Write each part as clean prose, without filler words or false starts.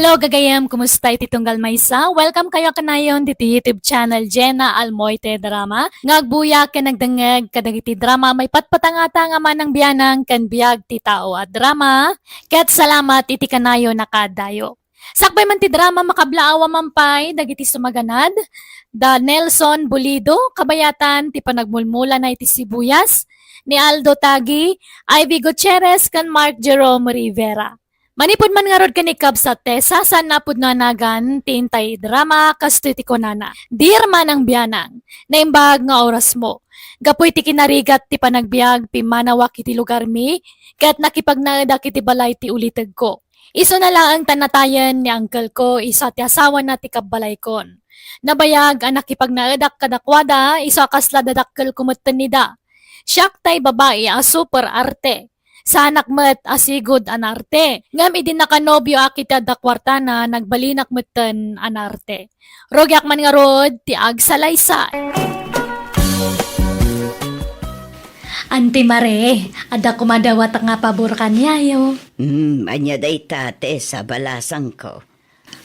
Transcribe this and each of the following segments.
Hello, gagayam. Kumusta iti tunggal maysa? Welcome kayo kanayon dito YouTube channel Jenna Almoite Drama. Ngagbuya ka nagdangag kadagiti drama may patpatangata nga manang biyanang kan biyag ti tao at drama. Ket salamat iti kanayo nakadayo. Sakbay man ti drama makablaawa mampay dagiti sumaganad. Da Nelson Bulido, kabayatan ti panagmulmula na iti sibuyas ni Aldo Tagi, Ivy Gutierrez kan Mark Jerome Rivera. Manipod man nga rod kanikab sa tesa sa napod na nagan tintay drama kasto ti konana. Dear manang biyanang, naimbag nga oras mo. Gapoy ti kinarigat ti panagbiag pimanawak iti lugar mi, kat nakipagnaedak iti balay ti uliteg ko. Iso na lang ang tanatayan ni uncle ko isa ti asawa na ti kabalay kon. Nabayag ang nakipagnaedak kadakwada iso kasla dadakkel kumeten nida. Siyak tay babae a super arte. Sa anak met asigod anarte. Ngam idin nakanobyo akita da kwartana nagbalinak meten anarte. Rogyak man nga rod ti agsalaysa. Anti Mare, ada kumadawat nga pabor kanyayo. Anya day tate sa balasang ko.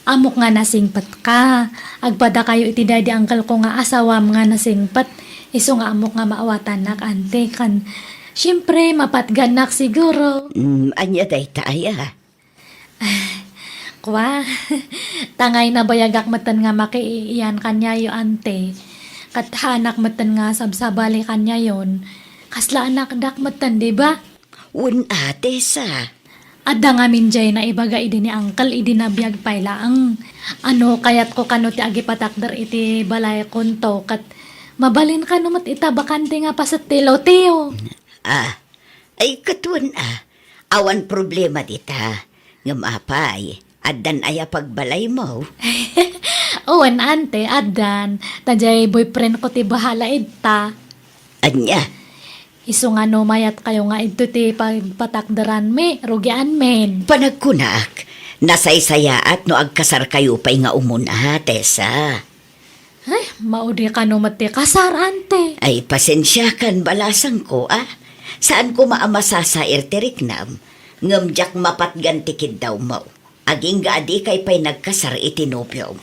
Amok nga nasingpat ka. Agpada kayo iti daddy uncle ko nga asawam nga nasingpat. Iso nga amok nga maawatan nak ante kan. Siyempre, mapatganak siguro. Anya day taya. Kwa, tangay na bayagak matan nga makiiyan kanya yo ante. Kathanak matan nga sabsabali kanya yon. Kasla anak dak matan, di ba? Un ate sa. Adda nga minjay na ibaga idi ni uncle idi na biyag pailaang. Ano kayat ko kano ti agi patakder iti balay konto kat mabalin ka numat itabakante nga pa sa tilaw-tiyo. Ay katuan awan problema dita. Ngamapay, addan aya pagbalay mo. Owan ante, addan. Tajay boyfriend ko ti bahala idta. Anya, Iso nga no mayat kayo nga ito ti pagpatakdaran me, rugian men. panagkunak. Nasaysaya at no agkasar kayo pa'y nga umuna, Tessa. Ay, maudi ka no mati kasar ante. Ay pasensya kan balasang ko Saan ko maamasasair tiriknam? Ngamjak mapatgantikid daw mo. Aging gaadi kay pa'y nagkasar itinopyo.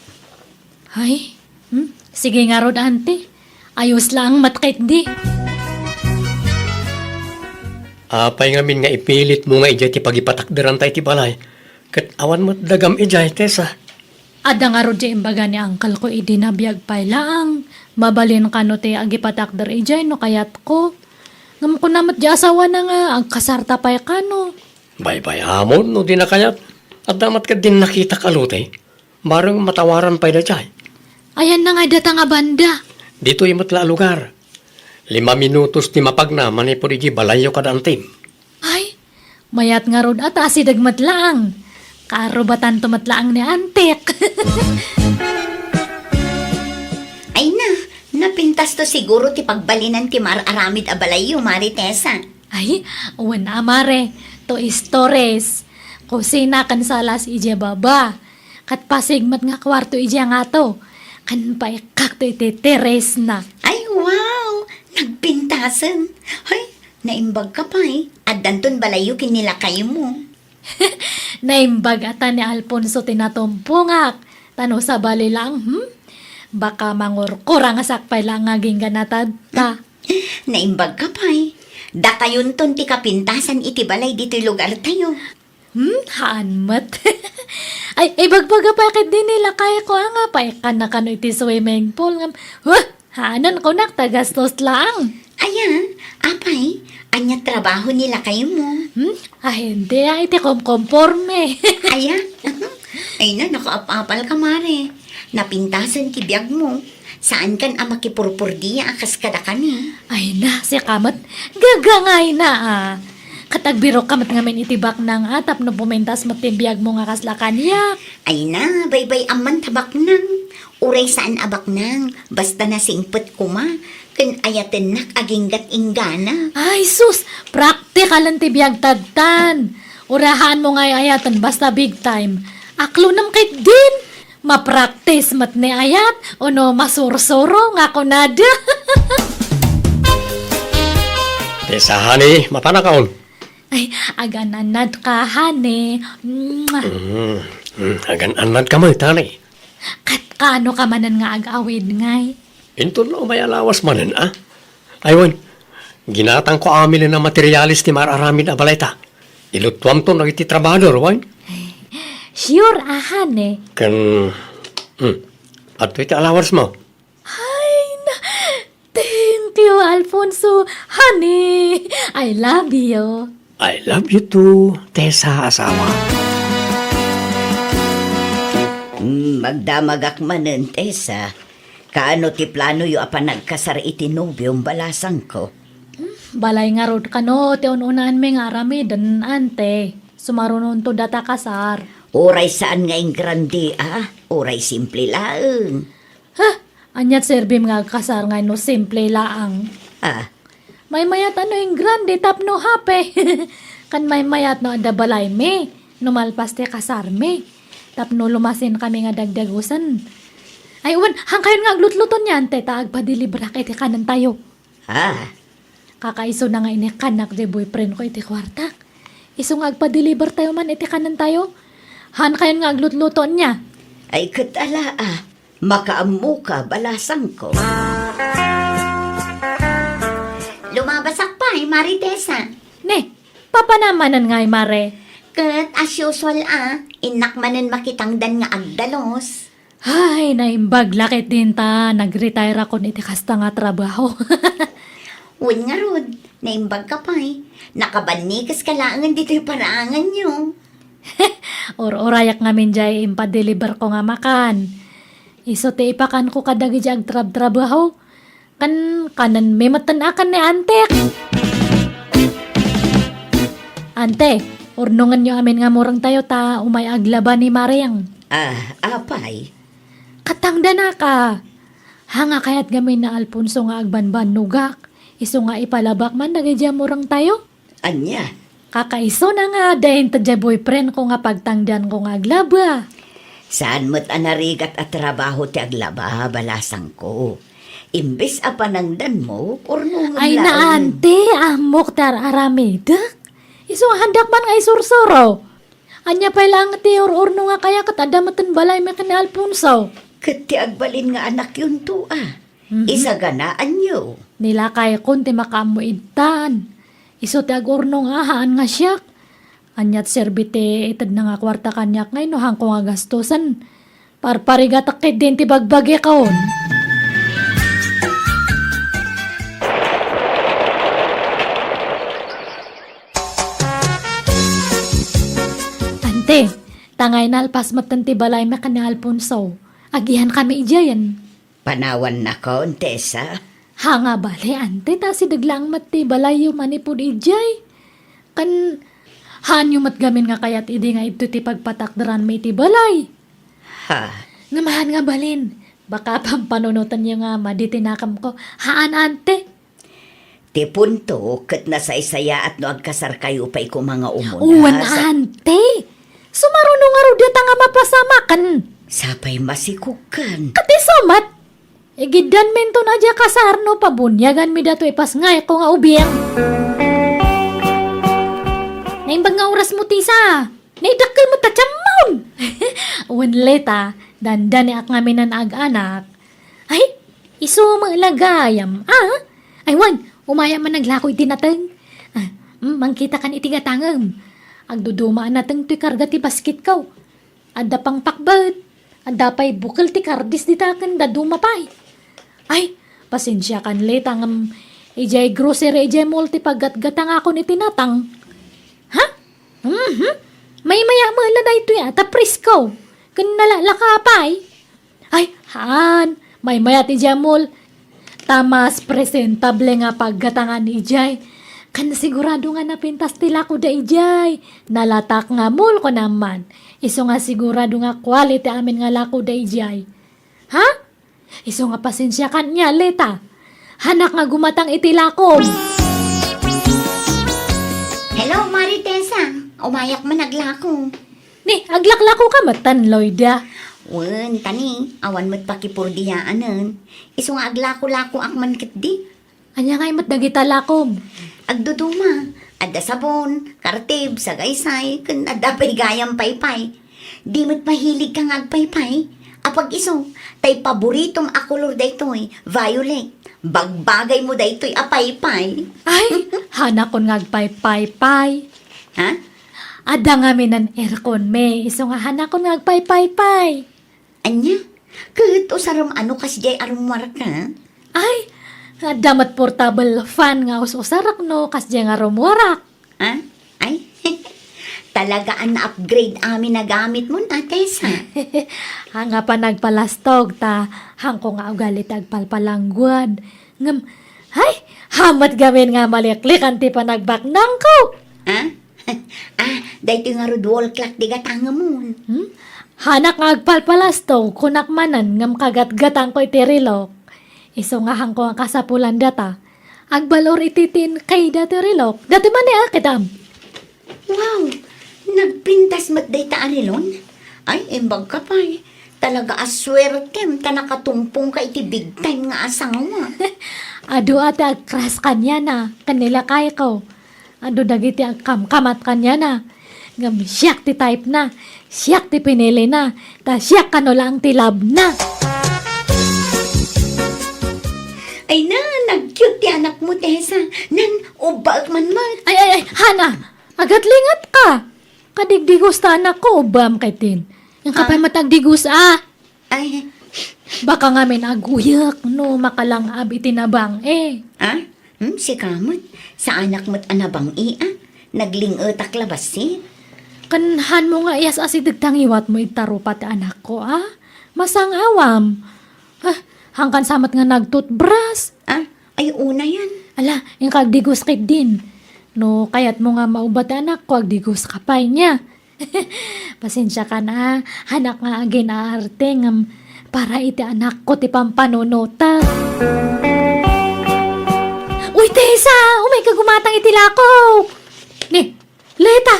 Ay, sige nga rod ante. Ayos lang matkait di. Apay ngamin nga ipilit mo nga ijay ti pagipatakderan tayo ti balay. Kat awan mo dagam ijay, Tessa. Ada nga rod di imbaga ni uncle ko idi na biyag pay lang. Mabalin ka no ti agipatakder ijay no kayat ko. Ngam ko namat di asawa na nga ang kasarta pay ka no. Bay-bay amon, no di na kayat. At damat ka din nakita kalute. Marang matawaran pa'y na jay. Ayan na nga data nga banda. Dito imatla lugar. 5 minutos ti mapagna, manipod iji balayo ka dantim. Ay, mayat nga rod at asidag matlaang. Karobatan tumatlaang ni antek. Ay napintas to siguro ti pagbalinan ti mar-aramid abalayo, Mari Tessa. Ay, wana mare. To istores. Kusina kan salas ije baba. Kat pasigmat nga kwarto ije nga to. Kan pa ikak to iti teres na. Ay, wow! Nagpintasan. Ay, naimbag ka pa At danton balayo kinila kayo mo. Naimbag ata ni Alfonso tinatumpungak. Tano sa bali lang, Baka mangurkura nga sakpay lang nga gingganatad ta. Naimbag ka pa Datayon ton ti kapintasan iti balay dito lugar tayo. Haanmat. Ay, bagbaga pa kit din nila kaya ko nga pa na kano iti swimming pool nga. Hanan ko nak tagastos lang. Ayan, apay, anya trabaho nila kayo mo. Ay, hindi iti komporme. Ayan, ay nakaapapal ka, Mare. Napintasan kibiyag mo. Saan kan ang makipurpurdiya akas kada kani? Ay na, si kamat, gagangay na Katagbiro kamat ngamin itibak ng atap no pumentas matibiyag mo nga kaslakan yak. Ay na, baybay aman tabak nang. Uray saan abak nang, basta nasingpet kuma. Kan ayaten nak aginggat inggana. Ay sus, praktikal ang tibiyag tadtan. Urahan mo nga ayatan basta big time. Aklo nam kay din. Mapraktis mat ni ayat o no masursuro nga kunada. Tessa, honey, mapanakaon. Ay, agananad ka, hane. Agan-anad ka man, tani. Kat kaano ka manan nga ag-awid ngay? Ito na may alawas manan, ah. Aywan, ginatang ko amin na materialis ni mararamin abaleta. Ilutwam to nagiti trabador, wan. Sure, ahan eh. Kan, at ito alawas mo. Ay, thank you, Alfonso. Honey, I love you. I love you too, Tessa asawa. Magdamagak manen, Tessa. Kaano ti plano yu apa nagkasar iti nobyong balasang ko? Balay nga rod ka no, ti ununan may nga rami, dan ante. Sumarunon to data kasar. Oray saan nga yung grande, ah? Oray simple laeng. Ha? Anyat serbim nga kasar nga no simple laang. Ah, May mayat ano yung grande tapno hape. Kan may mayat no ada balay me. Numalpas ti kasar me. Tapno lumasin kami nga dagdagusan. Ay, uwan, hangkayon nga aglutluton yan, te, taag pa delibra kay ti kanan tayo. ah. Kakaiso na nga ini kanak di boyfriend ko iti kwartak. Iso nga agpa-deliver tayo man iti kanan tayo. Hangkayon nga aglutluton niya. Ay katala, ah. Makaamu ka, balasang ko. Lumabasak pa, Maritesa. Ne, papanamanan nga mare. Kat as usual inakmanan makitangdan nga agdalos. Ay, naimbag lakit din ta. Nag-retire ako iti kasta nga trabaho. Uwan nga rod, naimbag ka pa Nakabanikas ka laangan dito yung paraangan nyo. Or-orayak nga min jay impa-deliver ko nga makan. Iso ti ipakan ko kadagi jay trabaho. Kanan may matanakan ni antek. Ante, urnungan nyo amin nga murang tayo ta umay aglaba ni Mariang. Ah, apay. Katangda na ka. Hanga kayat gamin na Alfonso nga agbanban nugak. Iso nga ipalabak man nagidya murang tayo. Anya, Kakaiso na nga dahin tadya boyfriend ko nga pagtangdan ko nga aglaba. saan mo't anarigat at trabaho ti aglaba, balasang ko. Imbes apanangdan mo, urnungan Ay laeng. na ante, amok tar aramidak. Iso nga handak man nga isursuro. Anya pa lang ti urno nga kaya katadamatan balay me kani Alfonso. Kat ti agbalin nga anak yun to, ah. Isa ganaan nyo. Nilakay kun ti makamuidtan. Iso ti agurno nga haan nga siyak. Anyat serbite itad na nga kwarta kanyak ngay no hangko nga gastusan. Parparigatak kay din ti bagbagi kaon. Ante, tangay na alpas matan ti balay me kani Alfonso. Agihan kami ijayan. Panawan na ko, Tessa. Hanga bale, ante, ta si daglang mati balay yung manipod ijay. Kan, haan yung matgamin nga kayat idi nga ito ti pagpatakdaran may ti balay. Ha, Ngamahan nga balin, baka pang panunutan niyo nga maditinakam ko. Haan, ante. ti punto, kat nasaysaya at no agkasar kayo pa'y ko mga umuna. Uwan, ante. Sumarunong nga rudeta nga mapasamakan. Sapay masikukan. Kati somat. Igidan mento na dya kasarno pabunyagan mi dato ipas ngay ko nga ubiyang. Naimbag nga oras mo tisa. Naidakil mo tachamon. Uwan leta, dandan ni ak nga minan ag-anak. Ay, iso maglagayam. Ah, ay wan, umaya man naglakoy tinateng. Mangkita kan itigatangam. Agdudumaan nateng ti karga ti basket kaw. Adda pang pakbat. Adda pa'y bukal ti kardis di takan daduma pa'y. Ay, pasensya kan letang ijay grocery ijay multi paggatgatang ako ni tinatang. Ha? May maya mala na ito ya, tapris ko. Kan nalalaka pa'y. Ay, haan, may maya ti jamol. Tamas presentable nga paggatangan ni ijay. Kan sigurado nga napintas tila ko da ijay. Nalatak nga mul ko naman. Iso nga sigurado nga quality amin nga lako da ijay. Ha? Iso nga pasensya kan niya, leta. Hanak nga gumatang itilakom. Hello, Maritesa. Umayak man naglako. Ni, aglaklako ka matan, Lloyda. Wen, tani, awan mo't pakipurdiyaanan. Iso nga aglako-lako akman kitdi. Anya nga'y matdagita lakom. Agduduma, adda sabon, kartib, sagaysay, kun adda pay gayam paypay. di mo't mahilig kang agpaypay. Apag iso, tay paboritong akolor daytoy, violet. Bagbagay mo daytoy apaypay. Ay, hana kon ngagpay-pay-pay. Ha? Ada nga minan aircon me, iso nga hana kon ngagpay-pay-pay. Anya? Kahit o saram ano kasi jay arumwar ka? Ay, damat portable fan nga usarak no, kasya nga rumwarak. Ha? Ay, talaga ang na-upgrade amin na gamit mo na, Tessa. Hanga pa nagpalastog ta, hangko nga ugalit agpalpalangguad. Ngam, ay, hamat gamin nga maliklik anti pa nagbaknang ko. Ha? Dahito nga rod wall clock di gatanga mo. Hanak nga agpalpalastog, kunak manan ngam kagat-gatang ko itirilok. Iso nga hangko ang kasapulan data. Agbalor ititin kay datirilok. Dati man kitam. Wow! Nagpintas mat day ta arilon? Ay, imbag ka pa eh. Talaga aswertem ta nakatumpong ka iti big time nga asawa. Ado ata agkras kanya na, kanila kay ko. Ado dagiti ang kamkamat kanya na. Ngam siyak ti type na, siyak ti pinili na, ta siyak kano lang ti love na. Ay na, nag-cute ti anak mo, Tessa. Nan, ubag man mat. Ay, Hana, agat lingat ka. Kadigdigos ta anak ko, ubam kay tin. Yung kapay matagdigos Ay, Baka nga may naguyak, no, makalang itinabang ah? Si kamot. Sa anak mo't anabang Naglingotak labas Kanhan mo nga iyas asidagtang iwat mo itarupat anak ko, Masang awam. Hangkan samat nga nagtutbras. Ay, una yan. Ala, yung kagdigos kit din. No, kayat mo nga maubat anak ko, agdigos kapay niya. Pasensya ka na, hanak nga agin aarte ngam para iti anak ko ti pampanunota. Uy, Tessa! Umay kagumatang itilako! Ni, Leta!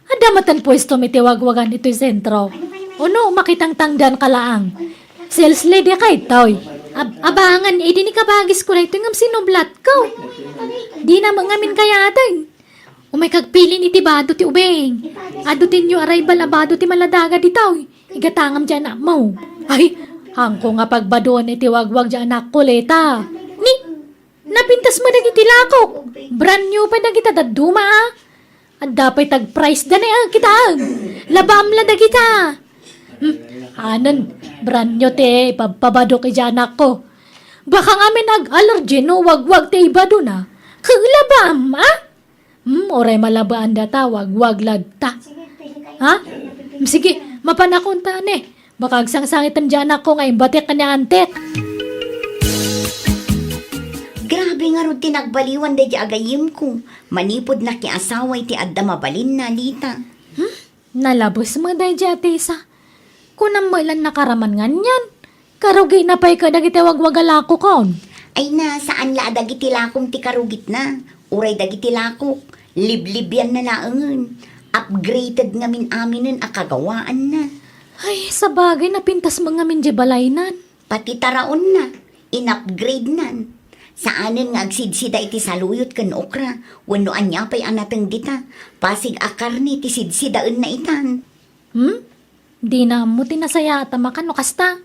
Adamatan pwesto may tiwagwagan ito'y sentro. Ano, makitang tangdan kalaang. Sales lady kay toy. Abangan, di ni kabagis ko na ito ngam sinublat ko. Di na mangamin kaya atin. Umay kagpili ni tibado ti ubeng. Adutin nyo arrival abado ti maladaga ditaw. Igatangam dyan na mo. Ay, hangko nga pagbadoon iti wagwag dyan anak ko, Leta. Ni, napintas mo nagiti lakok. Brand new pa nagita daduma, At dapat tag-price da na kita. Labam la da kita. Anan, brand new te, ipapabado kay dyan anak ko. Baka nga may nag-allergy no, wagwag te ibado na. Kaglabam, oray malabaan data, wag lagta. Sige, mapanakunta ne. Baka agsangsangit ang dyan ako nga imbatik ka niya antek. Grabe nga ron tinagbaliwan da di agayim ko. Manipod na ki asawa iti adda mabalin na, Lita. Nalabos mo day dyan, Tessa. Kunang mo ilan nakaraman nga niyan. Karugi na pa'y ka dagiti wagwagalako kon. Ay na, saan la dagiti lakong ti karugit na. Uray dagiti lakok. Liblib yan na laangan. Upgraded ngamin aminin akagawaan na. Ay, sa bagay na pintas mga minje balaynan. Pati taraon na. In-upgrade nan. Saanin nga agsidsida iti saluyot kan okra. Wano anya pa'y anatang dita. Pasig akar ni ti sidsidaan na itan. Di na mo tinasaya tamakan no kasta.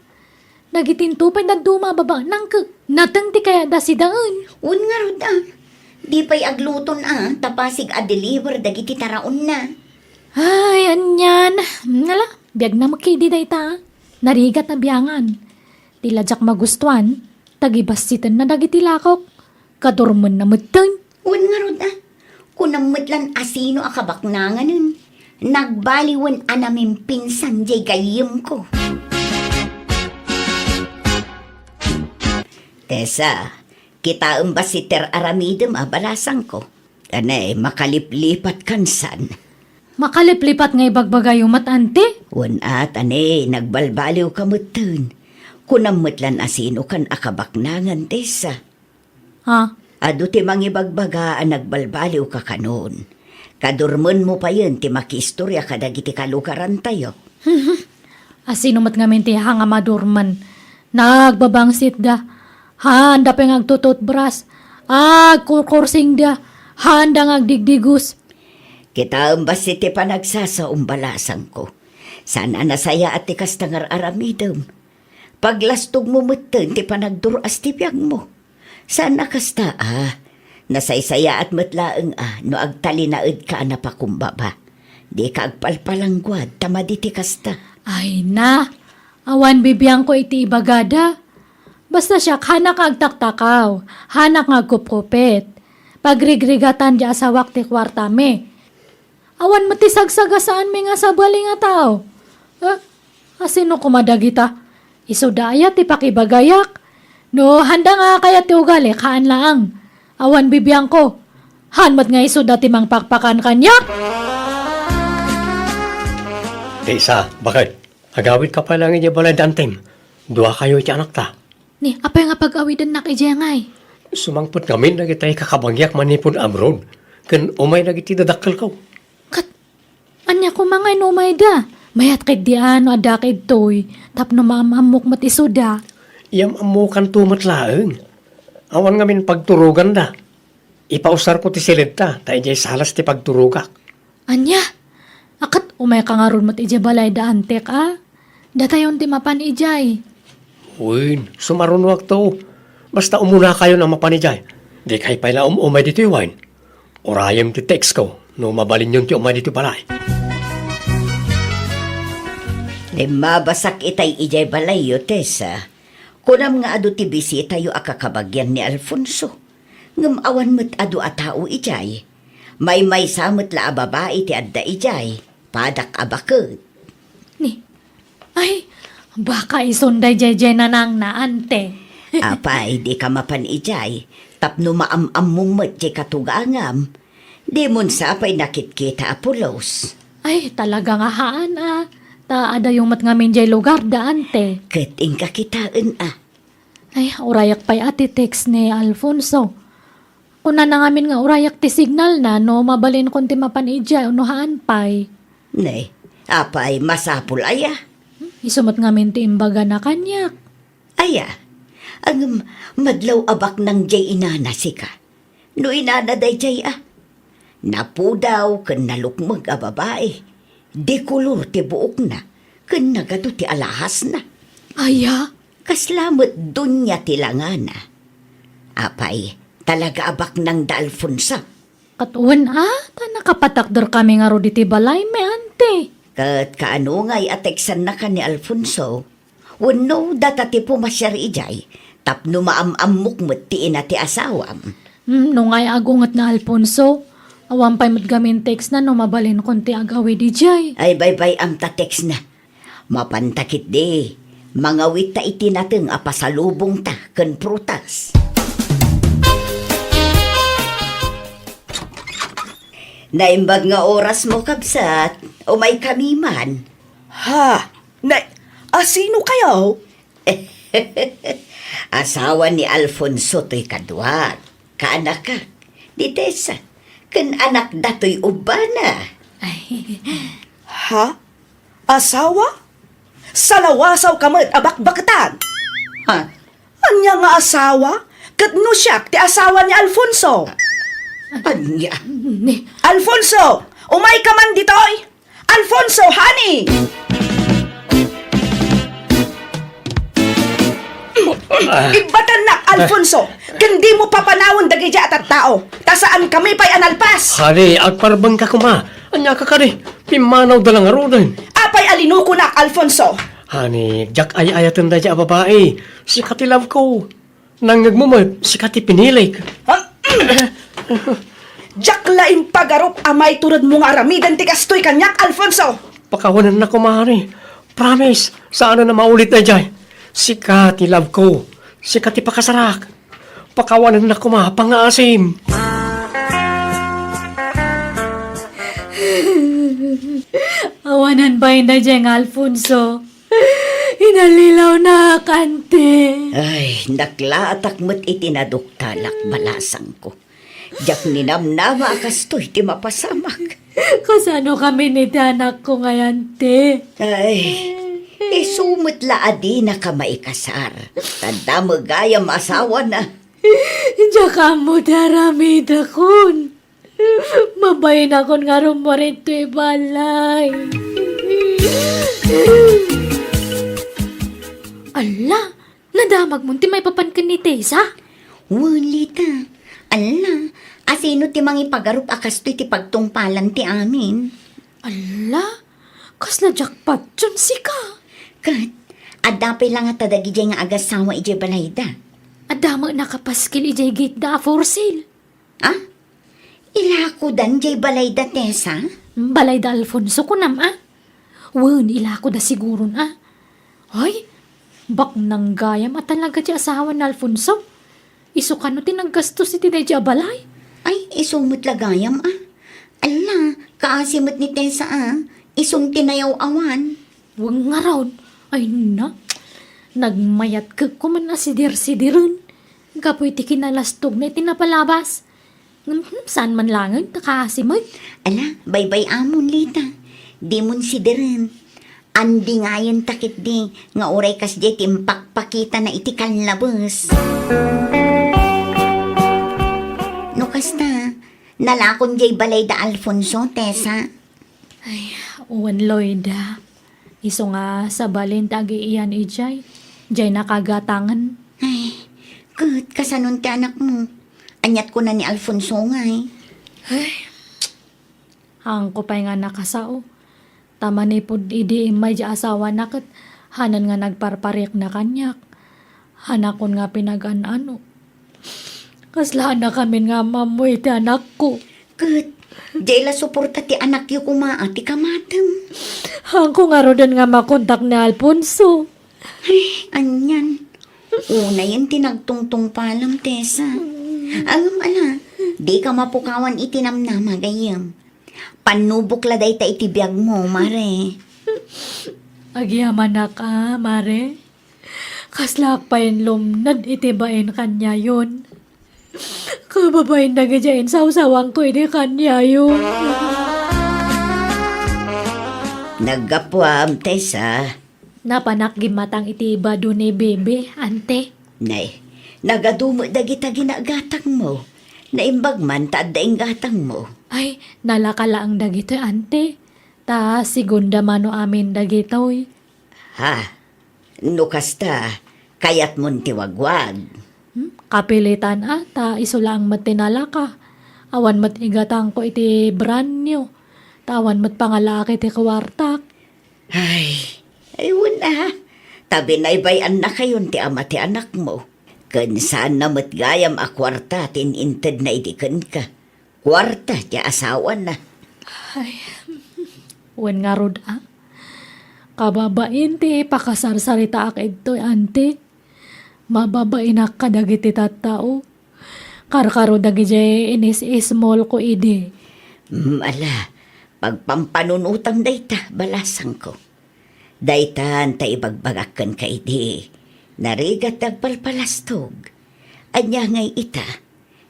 Nagitintupay na dumababa nang natang ti kaya da si daan. Un nga rod Di pa'y agluton tapasig a-deliver dagiti taraon na. Ay, anyan. Ngala, biyag na makidi da ita. Narigat na biyangan. Tiladyak magustuhan, tagibasitan na dagiti lakok. Kadurman na mutan. Un nga rod kunamutlan asino akabaknangan nun. Nagbaliwan anamin pinsan jay gayim ko. Tessa, kita ba si Ter Aramidem balasang ko? Anay, makaliplipat kansan. Makaliplipat nga ibagbagay umat ante. Wan at nagbalbaliw kamutun. Kunamutlan asino kan akabaknangan, Tessa. Ado ti mangibagbaga nagbalbaliw ka kanon. Kadurmon mo pa yun ti makistorya kadagiti kalukaran tayo. Asino mat nga minti hanga madurman. Nagbabangsit da. Handa pa nga agtututbras. Kukursing da. Handa nga agdigdigus. Kita ba si ti panagsasaumbalasang ko. Sana nasaya at tikas tangar aramidem. Paglastog mo meten ti panagduras ti biyag mo. Sana kasta nasaysaya at matlaeng no agtalinaed ka na pakumbaba. Di ka agpalpalanggwad tamadi ti kasta. Ay na, awan bibiyang ko iti ibagada. Basta siya hanak agtaktakaw, hanak agkupkupit. Pagrigrigatan di asawak ti kwartame. Awan matisagsagasaan mi nga sabali nga tao. Asino kumadagita? Isudaya ti pakibagayak. No, handa nga kaya ti ugali, kaan laang. Awan bibiyang ko. Hanmat nga isuda ti mangpakpakan kanyak. Isa, bakit? Agawid ka pa lang niya balay dantem. Dua kayo iti anak ta. Ni, apay nga pag-awidan na kay Jengay. Sumangpot kami na kita'y kakabangyak manipon abroad. Kan umay na kiti dadakkel ko. Kat, anya ko mga inumay da. Mayat kay di ano adakid toy. Tapno mamamok matisuda. Iyam amukan tumat laeng. Awan ngamin pagturugan da. Ipausar ko ti silid ta. Tayo jay salas ti pagturugak. Anya, akat umay ka nga ron mat ije balay da antek Datayon ti mapan ijay. Uy, sumarunwag to. Basta umuna kayo na mapanijay. Di kay pala umay dito iwain. Orayam ti text ko. No mabalin yun ti umay dito balay. Di mabasak itay ijay balayo, Tessa. Kunam nga adu ti bisita yu akakabagyan ni Alfonso. Ngam awan met adu atao ijay. May samot la babae ti adda ijay. Padak abakot. Ni, ay, baka isunday jay na nang naante. Apay, di ka mapan ijay. Tapno maam-am mong met jay katugangam. Di mon sapay nakitkita apulos. Ay, talaga nga haan Taada yung mat ngamin jay lugar da ante. Keting kakitaan Ay, urayak pa'y ati text ni Alfonso. Kuna na ngamin nga urayak ti signal na no mabalin kon ti mapan ijay unuhaan pa'y. Ne, apay masapul aya. Isumot ngamin ti imbaga na kanyak. Aya, ang madlaw abak ng jay inana sika. No inana day jay Napudaw kan nalukmag a babae. Di kulor ti buok na. Kan nagado ti alahas na. Aya, Kaslamot dunya ti langana. Apay, talaga abak ng da Alfonso. katuan ta nakapatakder kami nga ro diti balay me ante. Kat kaano nga'y ateksan na ka ni Alfonso. Wano data ti pumasyar ijay. Tapno maam-amok mo ti ina ti asawam. No ngay agungat na Alfonso. Awan pa'y matgamin text na no mabalin kon ti agawi di jay. Ay baybay am tateks na. Mapantakit di. Mga wita iti nateng apasalubong ta ken prutas. Naimbag nga oras mo kabsat. O may kamiman. Ha? Sino kayo? Asawa ni Alfonso to'y kadwat. Kaanak ka. Di Tessa. Ken anak dato'y ubana. Ha? Asawa? Salawasaw kamat abak-bakatan. Ha? Anya nga asawa? Katno siya ti asawa ni Alfonso. Anya? Ni, Alfonso! Umay ka man ditoy! Alfonso, honey! Ibatan na, Alfonso! Kandi mo papanawon dagidya at tao. Tasaan kami pa'y analpas. Hali, agparbang ka kuma. Anya ka kari. Pimanaw dalang arudan. Apay alinuko na, Alfonso. Hani, jak ay ayatan da dya babae. Si kati love ko. Nang nagmumad, si kati pinilik. Jack laing pagarup amay turad mo nga aramidan ti kastoy kanyak, Alfonso. Pakawanan na kumari. Promise, sana na maulit na dyan. Si kati love ko. Si kati pakasarak. Pakawanan na kumapang-asim. awanan ba na dyan Alfonso? Inalilaw na kante. Ay, naklaatak mo't itinaduktalak balasang ko. Jak ninamnama akastoy ti mapasamak. Kasano kami ni anak ko ngayon, te? Ay, isumot laadi na ka maikasar. Tanda mo gayam asawa na. Diyan ka mo daramid akon. Mabayin akon nga rumarin to'y balay. Ala, nadamag mo ti may papankan ni Tessa. Walita. Ala, asino ti mangi pagarup akas ti pagtungpalan ti amin. Ala, kasla jackpot dyan si ka. Kat, adapay lang at tadagi dyan nga agasawa ije balayda. Adama nakapaskil ijay gate da for sale. Ah? Ilako dan jay balayda, Tessa? Balay da Alfonso ko nam ah. Wan, ilako da siguro na. Ay, bak nang gayam at talaga di asawa na Alfonso. Iso ka no tinaggastos iti da balay. Ay, isumot lagayam ah. Ala, kaasimot ni Tessa ah. Isong tinayaw awan. Wag nga raw. Ay na. Nagmayat ka ko man na sidir-sidirin. Kapoy ti kinalastog na tinapalabas. Saan man langan, nakasimot. Ala, bye-bye amon, Lita. Di mon si Deren. Andi nga yan takit di, nga oray kas di timpakpakita na itikal labas. No kasta, nalakon jay balay da Alfonso, Tessa. Uwan Lloyda. Iso nga sa balin tagi iyan ijay. Jay nakagatangan. Ay, good, kasanon ti anak mo. Anyat ko na ni Alfonso nga eh. Hang ko pa'y nga nakasao. Tama ni po idi imay di asawa na kat. Hanan nga nagparparik na kanyak. Hanakon nga pinag-anano. Kaslahan na kami nga mamoy ti anak ko. Good, jay la suporta ti anak yu kumaa ti kamatem. Hang ko nga rodan nga makontak ni Alfonso. Ay, anyan. Una yan tinagtungtong palam, Tessa. Ang ala, di ka mapukawan itinamnama gayam. Panubok la day ta itibiyag mo, mare. Agyaman na ka, mare. Kaslak pa yung lumnad itibain kanya yun. Kababayin na gadyain sawsawang ko ini kanya yun. Naggapuam, Tessa. Napanak gimatang itiba doon ni bebe, ante. Nay, nagadumo dagita ginagatang mo. Naimbag man taad daing gatang mo. Ay, nalakala ang dagito, ante. Ta, sigunda mano amin dagitoy. Ha? No kasta, kayat mon tiwagwag. Kapilitan ta isulang matinala ka. Awan mat igatang ko iti brand new. Tawan mat pangalaki ti kawartak. Ay, ayun na. Tabi na ibayan na kayon ti ama ti anak mo. Kan saan na matgayam a kwarta tininted na idikan ka. Kwarta ti asawa na. Wen nga rod Kababain ti pakasarsarita ak ito, ante. Mababain ak kadagiti tattao. Karkaro dagiti inis small ko idi. Ala, pagpampanunutang dayta, balasang ko. Daytan ta ibagbagakan ka idi. Narigat nagpalpalastog. Anya ngay ita,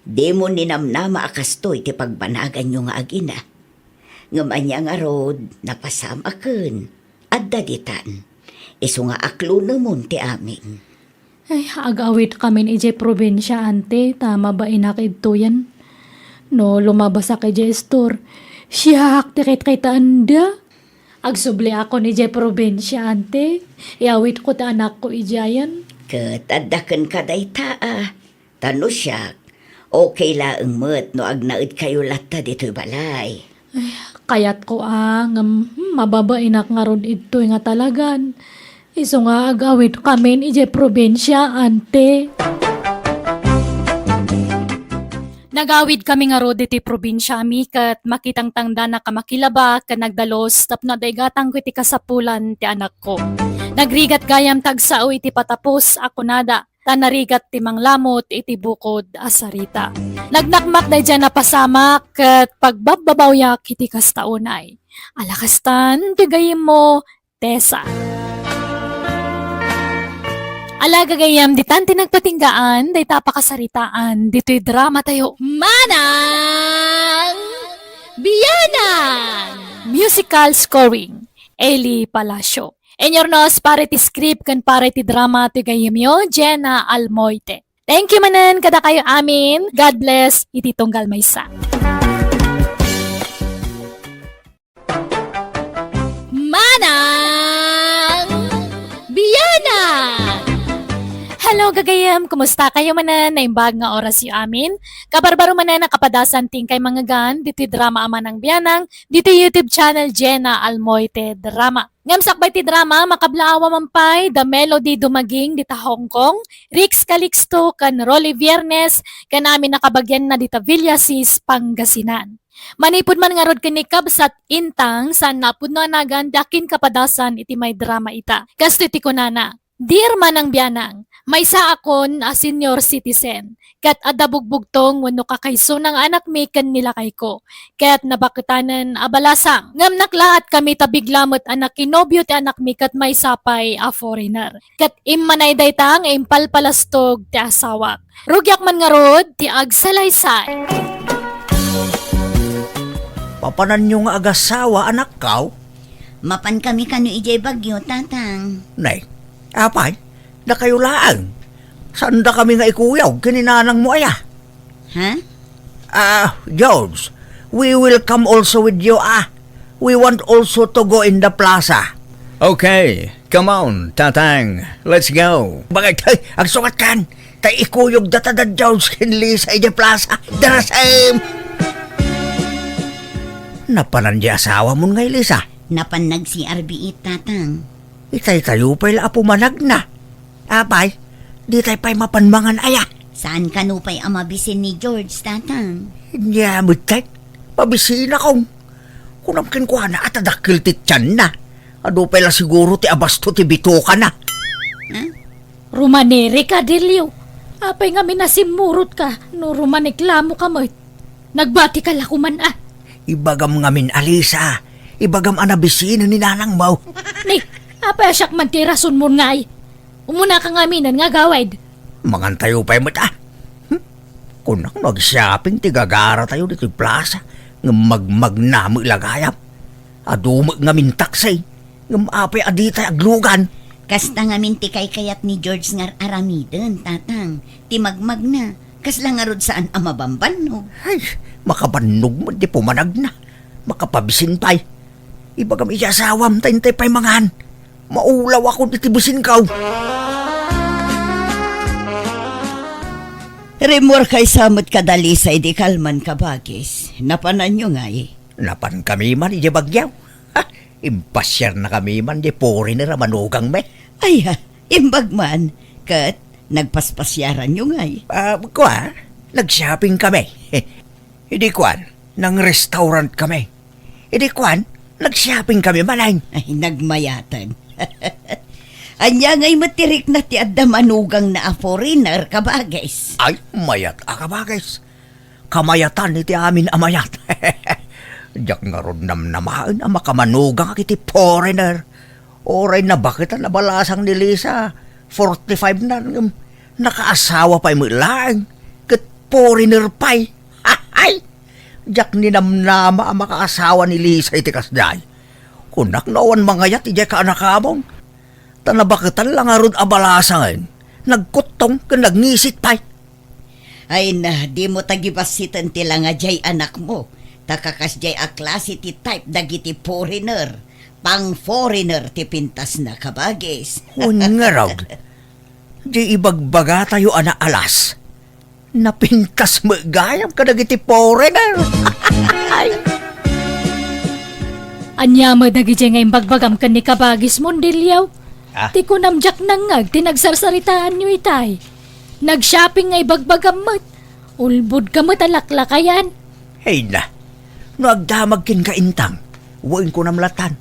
di mo ninamnama akastoy ti pagbanagan nyo nga agina. Ngam anya nga rod, napasamaken. At daditan, iso nga aklo namon ti amin. Ay, agawit kami ni ije probinsya, ante. Tama ba inakid to yan? No, lumabas ako ije store. Siyak, tikit-kita anda. Agsubli ako ni ije probinsya, ante. Iawit ko ta anak ko ijayan. Katadakan ka dayta Tano siyak, okay laeng met no agnaid kayo lata dito'y balay. Kayat ko mababain ak nga ron ito nga talagan. Iso nga agawit kami ni ije probinsya, ante. Nagawid kami nga rod iti probinsya mi kat makitang tangda na kamakilaba ka nagdalos tapno daygatang ko iti kasapulan ti anak ko. Nagrigat gayam tagsao iti patapos ako nada. Tanarigat ti manglamot iti bukod asarita. Nagnakmak day dyan napasamak kat pagbababawyak iti kastaunay. Alakastan, tigayim mo, Tessa. Alagagayam, ditan tinagpatinggaan, day tapakasaritaan, dito'y drama tayo. Manang Biyanan! Musical scoring, Eli Palacio. Enyornos pare ti script kan pare ti drama ti gayemyo, Jenna Almoite. Thank you manan kada kayo amin. God bless, iti tunggal maysa. Manang Hello, gagayam. Kumusta kayo manan? Naimbag nga oras yu amin. Kabarbaro manan nakapadasan ting kay mga gan. Dito drama ama ng biyanang. Dito YouTube channel Jenna Almoite Drama. Ngamsakbay ti drama, makablaawa mampay, The Melody Dumaging dita Hong Kong, Rix Calixto, kan Rolly Viernes, kanami nakabagyan na dita Villasis, Pangasinan. Manipod man nga rod kinikab sa intang san napud no anagan dakin kapadasan iti may drama ita. Kasto iti kunana. Dear manang biyanang, may sa akon a senior citizen. Kat adabugbugtong wano kakaiso ng anak mi kan nila kay ko. Kaya't nabakitanan abalasang. Ngam naklaat kami tabiglamot anak kinobyo ti anak mi kat may sapay a foreigner. Kat immanay daytang impalpalastog ti asawak. Rugyak man nga rod ti agsalaysay. Papanan nyo nga agasawa, anak kaw? Mapan kami kano ijay bagyo, tatang. Nay, apay, na kayo laang. Saan da kami nga ikuyaw, kininanang mo aya? Ha? George, we will come also with you, We want also to go in the plaza. Okay, come on, Tatang. Let's go. Bakit, ang sukat kan, tay ikuyog data da George kinli sa ija plaza. Darasam! Napanan di asawa mo nga, Elisa. Napanag si RBE, tatang. Itay tayo pa'y apumanag na. Apay, di tayo pa'y mapanmangan aya. Saan kanupay ang mabisin ni George, tatang? Nyamit tay, pabisina kong. Kunamkin ko na at adakil ti tiyan na. Ado pala siguro ti abasto ti bito ka na. Rumanere ka, Delio. Apay nga minasimurot ka, no rumaniklamo ka mo. Nagbati ka lakuman Ibagam ngamin Alisa. Ibagam anabisina ni nanang mau. Ni, apay asyak man ti rason mo nga Umuna ka nga minan nga gawad. Mangan tayo pa'y mata. Kunang nag-shopping ti gagara tayo dito plaza. Nga magmagnamo ilagayap. Adumag ngamin taksay. Nga maapay aditay aglugan. Kasta nga minti kay kayat ni George ngar aramiden, tatang. Ti magmag na. Kasla nga rod saan ang mabamban, no? Ay, makabanog mo di pumanag na. Makapabisin pa'y. Ibagam iyasawam tayntay pa'y mangan. Maulaw ako itibusin kaw. Remor kay samot kadali sa di kalman kabagis. Napanan nyo nga Napan kami man di bagyaw. Impasyar na kami man di foreigner manugang me. Ay, imbag man. Kat, nagpaspasyaran nyo nga Nag-shopping kami. Hindi kwan, nang restaurant kami. Hindi kwan, nag-shopping kami manay. Ay, nagmayatan. Anya nga'y matirik na ti adda manugang na a foreigner kabagis. Ay, mayat akabagis. Kamayatan iti amin amayat. Diyak nga ron namnamaan ang makamanugang kiti foreigner. Oray na bakit ang nabalasang ni Lisa? 45 na, nakaasawa pa'y lang. Kat foreigner pa'y. Ay! Diyak ni namnama ang makaasawa ni Lisa iti kasday. Kunak nawan mangayat iti ka anakamong. Tanabakitan lang arod abalasan. Nagkutong ka nagnisit pa'y. Ay na, di mo tagibasitan tila nga jay anak mo. Takakas jay a klase ti type dagiti foreigner. Pang foreigner ti pintas na kabagis. Ungarag. Di ibagbaga tayo ana alas. Napintas mo gayam ka dagiti foreigner. Anya mo dagi nga imbagbagam kan ni kabagis mo, Delio. Ti ko namjak nangag, tinagsarsaritaan nyo itay. Nag-shopping nga ibagbagam mo't. Ulbud ka mo't alaklakayan. Hey na, no agdamag kin ka intang, huwain ko namlatan.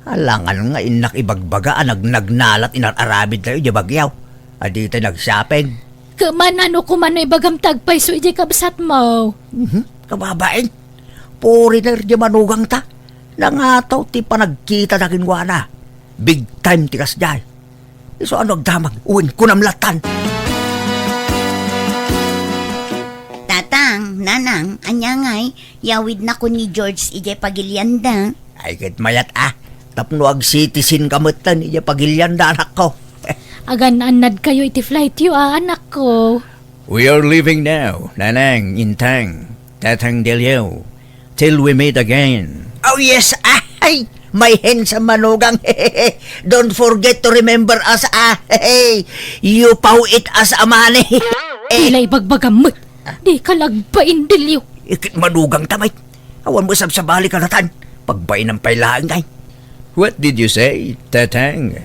Alangan nga inak ibagbaga nagnalat inararabid tayo di bagyaw. Adi tayo nag-shopping. Kaman ano kumano ibagam tagpay so iti kabsat mo. Kababain, foreigner di manugang ta. Nangataw ti panagkita na kinwana. Big time ti kasday. So ano agdamag, huwain ko namlatan. Tatang, nanang, anya nga'y, yawid na ko ni George ije pagilyanda. Ay kit mayat tapno ag citizen kamutan ije pagilyanda anak ko. Agan-anad kayo iti flight yu anak ko. We are leaving now, Nanang, Intang, Tatang Delio, till we meet again. Oh yes, ay, may handsome manugang. Don't forget to remember us, you paw it as a money. Tila'y bagbagamot. Di ka lagpain dilyo. Ikit manugang tamay. Awan mo sabsabali ka natan. Pagbay ng pailaan ngay. What did you say, Tatang?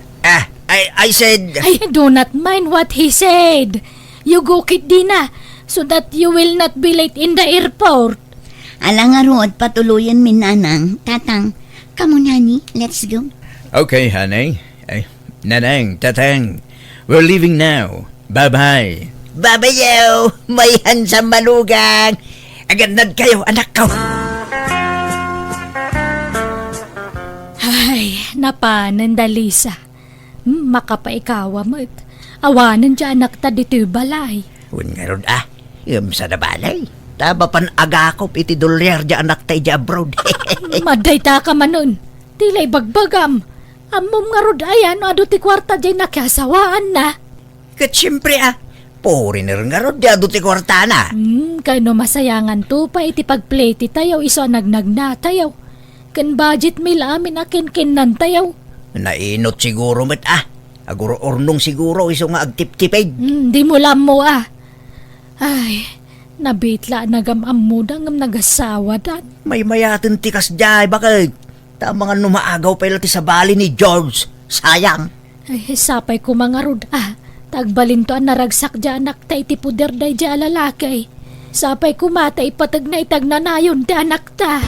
I said... I do not mind what he said. You go kit Dina so that you will not be late in the airport. Alang nga rod, patuluyan min nanang. Tatang, kamo nani, let's go. Okay, honey. Nanang, Tatang, we're leaving now. Bye-bye. Babayaw, may handsome manugang. Agad kayo, anak ko. Ay, napanan Dalisa. Makapaikawa mo't. Awanan dyan anak ta dito'y balay. Huwag nga ron sa nabalay. Taba pan agakop iti dolyar dyan anak tayo dyan abroad. Maday ta ka manon. Tila'y bagbagam. Amom nga rod ayan, ado ti kwarta dyan nakasawaan na. Kat siyempre foreigner nga ron dyan ti kwarta na. Kano masayangan to pa iti pagplay ti tayo, iso nagnag na tayo. Kan budget mila amin akin kinan tayo. Nainot siguro met aguro ornong siguro iso nga agtip-tipid. Di mo lam mo Ay, nabitla nagamam mo dang nagasawa dan. May mayatin tikas dyan, bakit? Tama nga numaagaw pa ilati sa bali ni George. Sayang. Ay, sapay ko mga rod Tagbalin to ang naragsak dyan anak ta iti puder day dyan lalaki. Sapay kumata ipatag na itag na nayon di anak ta.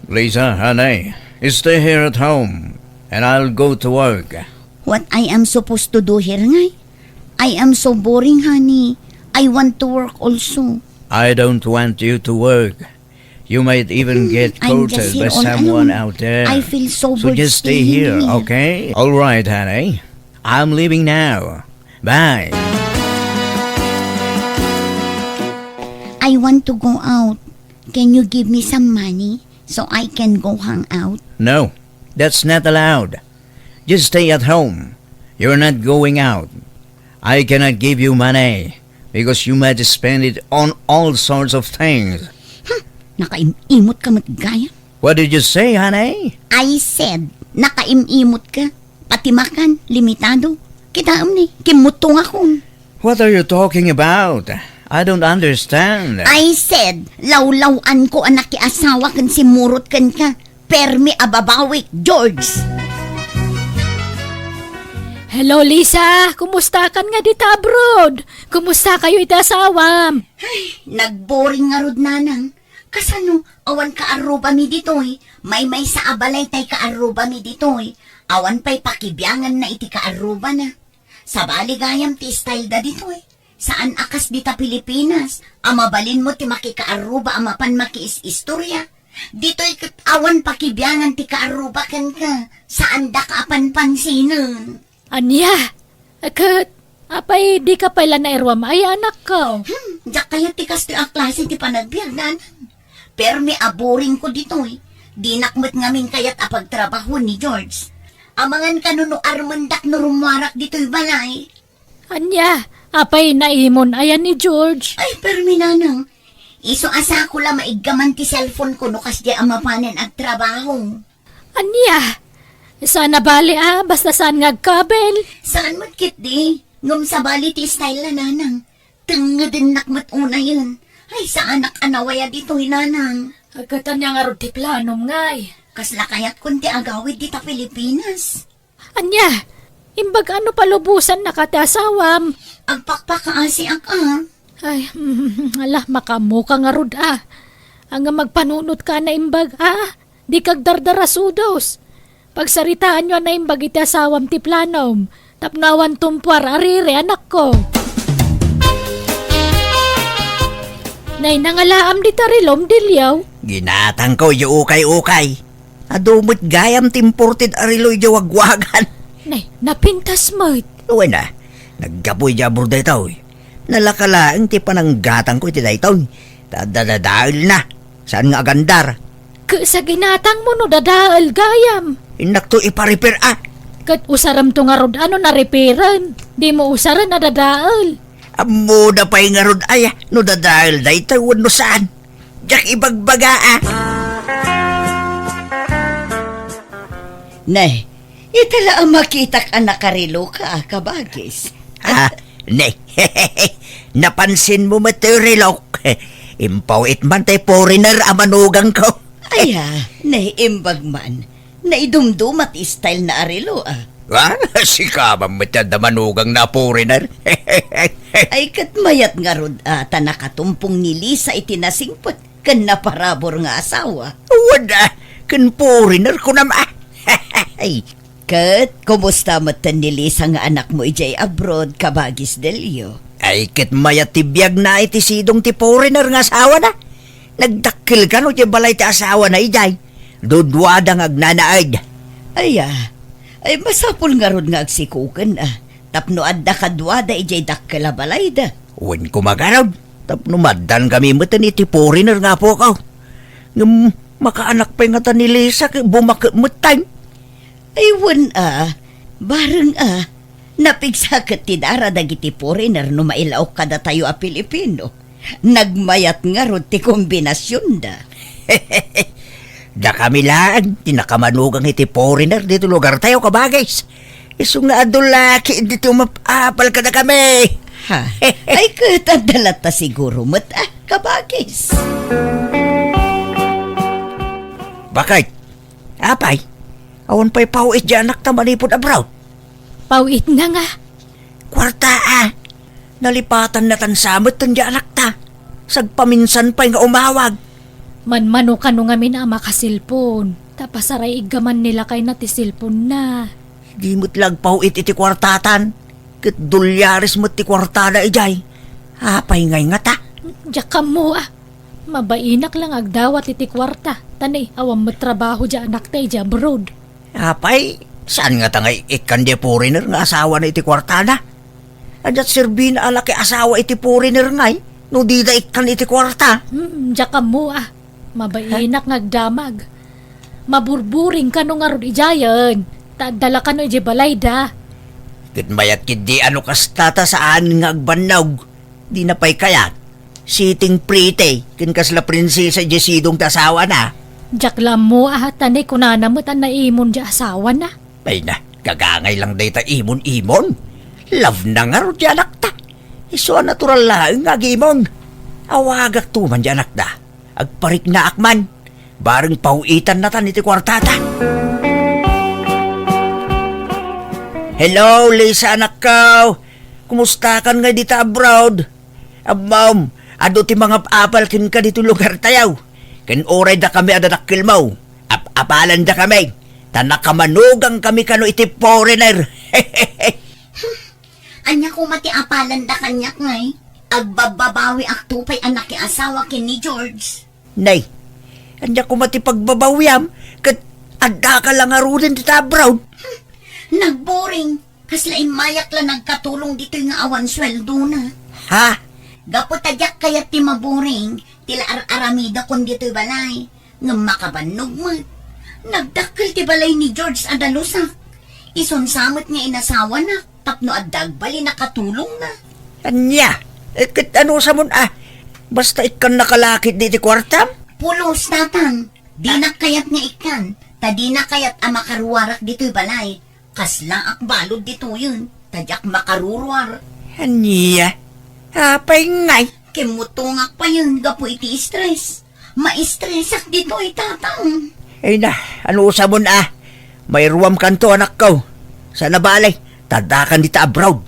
Lisa, honey, stay here at home, and I'll go to work. What I am supposed to do here ngay? I am so boring, honey. I want to work also. I don't want you to work. You might even get I'm quoted just by here all someone alone. out there. I feel so So bored just stay staying here, here. okay? All right, honey. I'm leaving now. Bye. I want to go out. Can you give me some money so I can go hang out? No, that's not allowed. Just stay at home. You're not going out. I cannot give you money because you might spend it on all sorts of things. Nakaimimot ka matgaya. What did you say, honey? I said, nakaimimot ka. Pati makan, limitado. Kitaam ni, kimutong ako. What are you talking about? I don't understand. I said, lawlawan ko anak ki asawa kan si murot kan ka. Permi ababawik, George. Hello Lisa, kumusta kan nga dita abroad? Kumusta kayo iti asawam? Nagboring nga rod nanang. Kasano, awan ka aruba mi ditoy. May sa abalay tay ka aruba mi ditoy. Awan pa'y pakibyangan na iti ka aruba na. Sa baligayam ti style da ditoy. Saan akas dita Pilipinas? Amabalin mo ti makikaaruba amapan makiis-istorya. Dito'y awan pakibyangan ti kaaruba kan ka. Saan da ka apan pansinan? Anya, akat, apay di ka pala na erwam ay anak ko. Diyak kaya ti kas ti aklase ti panagbiag nanang. Pero may aboring ko ditoy. Di nakmat ngamin kaya't apagtrabaho ni George. Amangan ka no armandak no rumarak dito'y balay. Anya, apay naimon ayan ni George. Ay, permi nanang. Iso asa ko lang maigaman ti cellphone ko no kas di amapanen ag trabaho. Anya, sana bali basta saan ngagkabel. Saan matkit di? Ngum sa bali ti style na nanang. Tunga din nakmat una yun. Ay, sa anak anawaya dito'y nanang. Agatan niya nga ro ti planom ngay. Kasla kayat kunti agawid dita Pilipinas. Anya, imbag ano palubusan na kati asawam. Agpakpakaasi ak Ay, ala, makamuka nga rod Ang magpanunot ka na imbag di kag dardarasudos. Pagsaritaan nyo na imbag iti asawam ti planom. Tapnawan tumpwar arire anak ko. Nay nangalaam di tarilom dilyaw. Ginatang ko yung ukay-ukay. Adumot gayam timported ariloy jawagwagan. Nay, napintas mo't. Uwe na, naggapoy jabor daytaw. Nalakalaang ti pananggatang ko iti daytaw. Dadadadahil na. Saan nga agandar? Sa ginatang mo no dadaal gayam. Inak to iparipir Kat usaram to nga rod ano na repairan. Di mo usaran na dadaal. Amo na pa'y nga rod no dadahil daytaw no saan. Diyak ibagbaga Nay, itala ang makita ka nakarilo ka, kabagis. Ne, napansin mo materilok. Impawit man tay foreigner amanugang ko. Aya, naiimbag man. Naidumdumat style na arilo Si kamang matyan na manugang na foreigner. Ay katmayat nga rod ata nakatumpong ni Lisa itinasingpot kan naparabor nga asawa. Wala, kan foreigner ko naman. Kat, kumusta matan ni Lisa nga anak mo ijay abroad, kabagis delyo? Ay kat mayat tibiyag na iti sidong ti foreigner nga asawa na. Nagdakil ka no ti balay ti asawa na ijay. Dudwadang agnanaag. Ay masapul nga rod nga agsikukan Tapno adda kadwada ijay dakkala balay da. Uwan ko magarod. Tapno maddan kami matan iti foreigner nga po ka. Ngam makaanak pa nga ni Lisa bumakmutang. Ay wan bareng napigsakat ti dara dagiti foreigner no mailaw kada tayo a Pilipino. Nagmayat nga rod ti kombinasyon da. Da kami lang, tinakamanugang iti foreigner dito lugar tayo kabagay. Isong nga adulaki dito mapapal ka na kami. Ay katadalat ta siguro mat kabagis. Bakit? Apay, awan pa'y pauit dyan anak ta manipod abroad. Pauit nga. Kwarta nalipatan na tansamot tan dyan anak ta. Sagpaminsan pa'y nga umawag. Manmano ka nung amin ama kasilpon. Tapasaray igaman nila kay nati silpon na. Di mo't lagpauit iti kwartatan. Kat dolyares mo't ti kwartada ijay. Apay ngay nga ta. Diyak ka mo Mabainak lang agdawat iti kwarta. Tanay, awam matrabaho dya anak tayo dya abroad. Apay, saan nga tangay ikan di foreigner nga asawa na iti kwartada? Adat sirbin alaki asawa iti foreigner ngay. No di da ikan iti kwarta. Diyak ka mo Mabainak ngagdamag. Maburburing ka nung arod ijayan. Tadala ka no iji balay da. Kat mayat kidi ano kastata saan nga agbannog. Di na pa'y kayat. Sitting pretty. Kin kasla prinsesa jesidong tasawa na. Diyak lang mo tanay kunanamot ang naimon dya asawa na. Ay na, gagangay lang day ta imon-imon. Love na nga ro di anak ta. Iso natural lang nga gimon. Awagak tuman di anak da. Agparik na akman. Bareng pauitan na tan iti kwartata. Hello, Lisa anak ko. Kumusta kan nga dita abroad? Ma'am, ado ti mga apal kin ka dito lugar tayaw. Kin oray da kami adadakil mo. Apalan da kami. Tanakamanugang kami kano iti foreigner. Anya ko mati apalan da kanyak ngay. Agbababawi aktupay anak ki asawa kin ni George. Nay, anya ko mati pagbabawyam. Kat adda ka lang arudin dita abroad. Nagboring. Kaslain mayak lang nagkatulong dito nga awan sweldo na. Ha? Gaputadyak kaya ti maboring. Tila aramida kon dito'y balay. Nga makabanog mo. Nagdakil ti balay ni George adalusak. Isunsamot nga inasawa na. Tapno addag bali nakatulong na. Anya? Kat ano sa mun basta ikan nakalakit di ti kwartam? Pulos tatang. Di na kayat nga ikan. Ta di na kayat makaruwarak dito'y balay. Kasla akbalod dito yun. Tadyak makaruruar. Anya? Apay ngay. Kimutungak pa yun. Gapo iti stress. Ma-stressak dito tatang. Ay na, ano sa mun may ruwam kanto anak ko. Sa nabalay, tadakan dita abroad.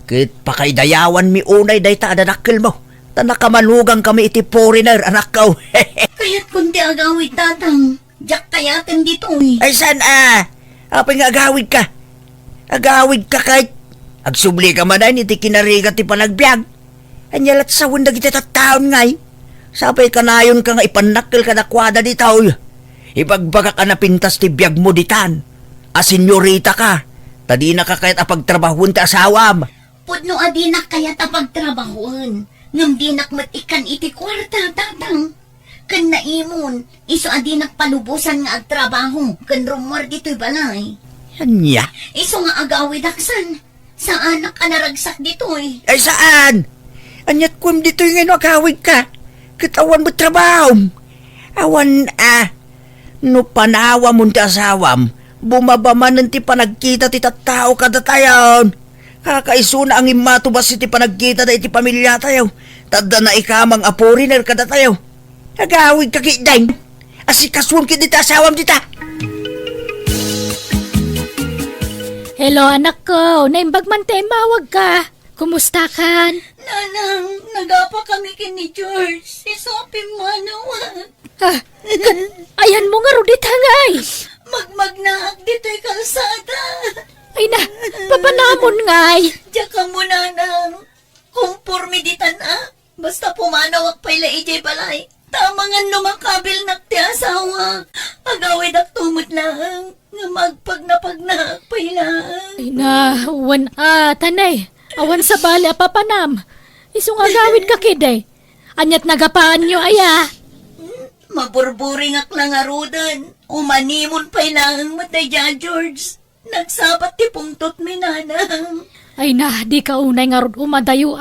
Kit pakaidayawan mi unay day ta adadakil mo. Tanakamanugang kami iti foreigner anak ko. Kaya't kundi agawid tatang. Diyak kayatin dito Ay saan apay nga agawid ka. Agawid ka kahit agsubli ka man ay iti kinarigat ti panagbiag. Anyalat sa wanda kita taon ngay. Sapay kanayon ka nga ipanakil ka na kwada di tao. Ibagbaga ka na pintas ti biag mo ditan. Senyorita ka. Tadi na ka kahit apagtrabahon ti asawam. Pudno adinak kayat apagtrabahoan. Ngam dinak matikan iti kwarta tatang. Kan naimon, iso adinak palubusan nga agtrabaho. Kan rumor dito'y balay. Anya? Iso nga agawid aksan. Sa anak anaragsak dito'y. Ay saan? Anyat kum dito yung agawid ka. Katawan mo trabaho. Awan no panawa mo ti asawam. Bumaba man ti panagkita ti tattao kada tayon. Kakaisuna ang imatubas iti panagkita da iti pamilya tayo. Tadda na ikamang aporiner kada tayo. Nagawid ka kitay. Asikaswan kit dita asawam dita. Hello anak ko, naimbag man tayo mawag ka. Kumusta kan? Nanang, nagapa kami kini George. Isopin mo nawa. Ayan mo nga rudit hangay. Magmagnaag dito'y kalsada. Ay na, papanamon ngay. Diya ka mo, nanang. Kumpurmi ditan basta pumanawak pala ijay balay. Tama nga numakabil nakti asawa. Agawid ak tumot lang. Nga magpagna pala. Ay na, tanay. Awan sa bali papanam. Isong agawid ka kiday. Anyat nagapaan nyo aya. Maburburing ak lang arudan. Umanimon pailangan mo tayo, George. Nagsabat ti pungtot mi, nanang. Ay na, di ka unay nga rod umadayo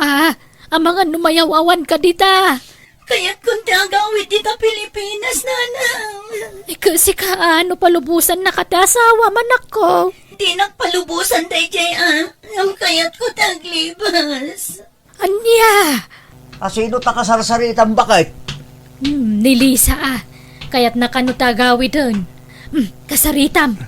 Ang mga numayaw-awan ka dita. Kaya't kung tagawid dita Pilipinas, nanang. Ay kasi ka ano palubusan na katasawa manak ko. Di nagpalubusan tayo, Ang kaya't ko taglibas. Anya? Asino ta kasarsaritan bakit? Ni Lisa Kaya't nakanutagawi dun. Kasaritam.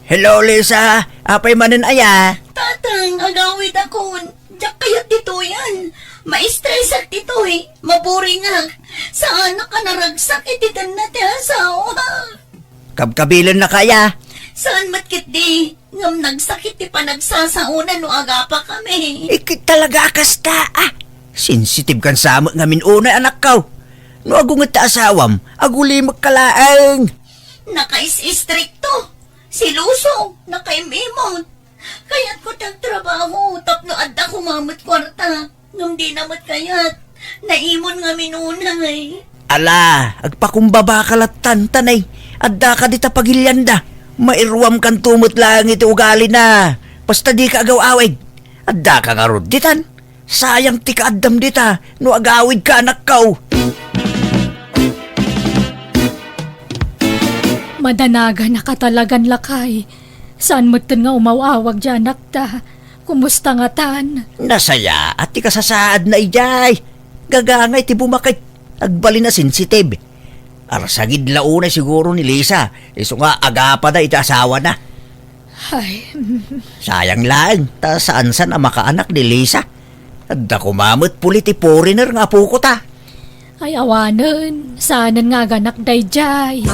Hello, Lisa. Apay manin aya. Tatang, agawid akon. Diyak kaya't dito yan. Ma-stress at dito Maburing Saan ka naragsak ititan na ti asawa? Kabkabilan na kaya. Saan matkit di? Ngam nagsakit ti panagsasauna no aga pa kami. Ikit talaga kasta Sensitive kan sama ngamin unay anak kaw. No agungat ta asawam, aguli magkalaang. Nakais-istrikto. Si Luso, nakaimimot. Kaya't ko tagtrabaho, tapno adda kumamot kwarta. Ngam di namat kayat, naimon nga minunay. Ala, agpakumbaba kalatan tanay. Adda ka dita pagilyanda. Mairuam kan tumot lang iti ugali na. Basta di ka agaw awig. Adda ka nga rod ditan. Sayang ti kaadam dita, no agawid ka anak kaw. Madanaga na katalagan lakay. Saan mo nga umawawag dyan nakta? Kumusta nga tan? Nasaya at ti kasasaad na ijay. Gagangay ti bumakit. Agbali na sensitive. Arsagid launay siguro ni Lisa. Iso nga agapa na iti asawa na. Ay, Sayang lang, ta saan na makaanak ni Lisa. Adda kumamot puli ti foreigner nga po ko ta. ay awanan. Saanan nga ganak dayjay.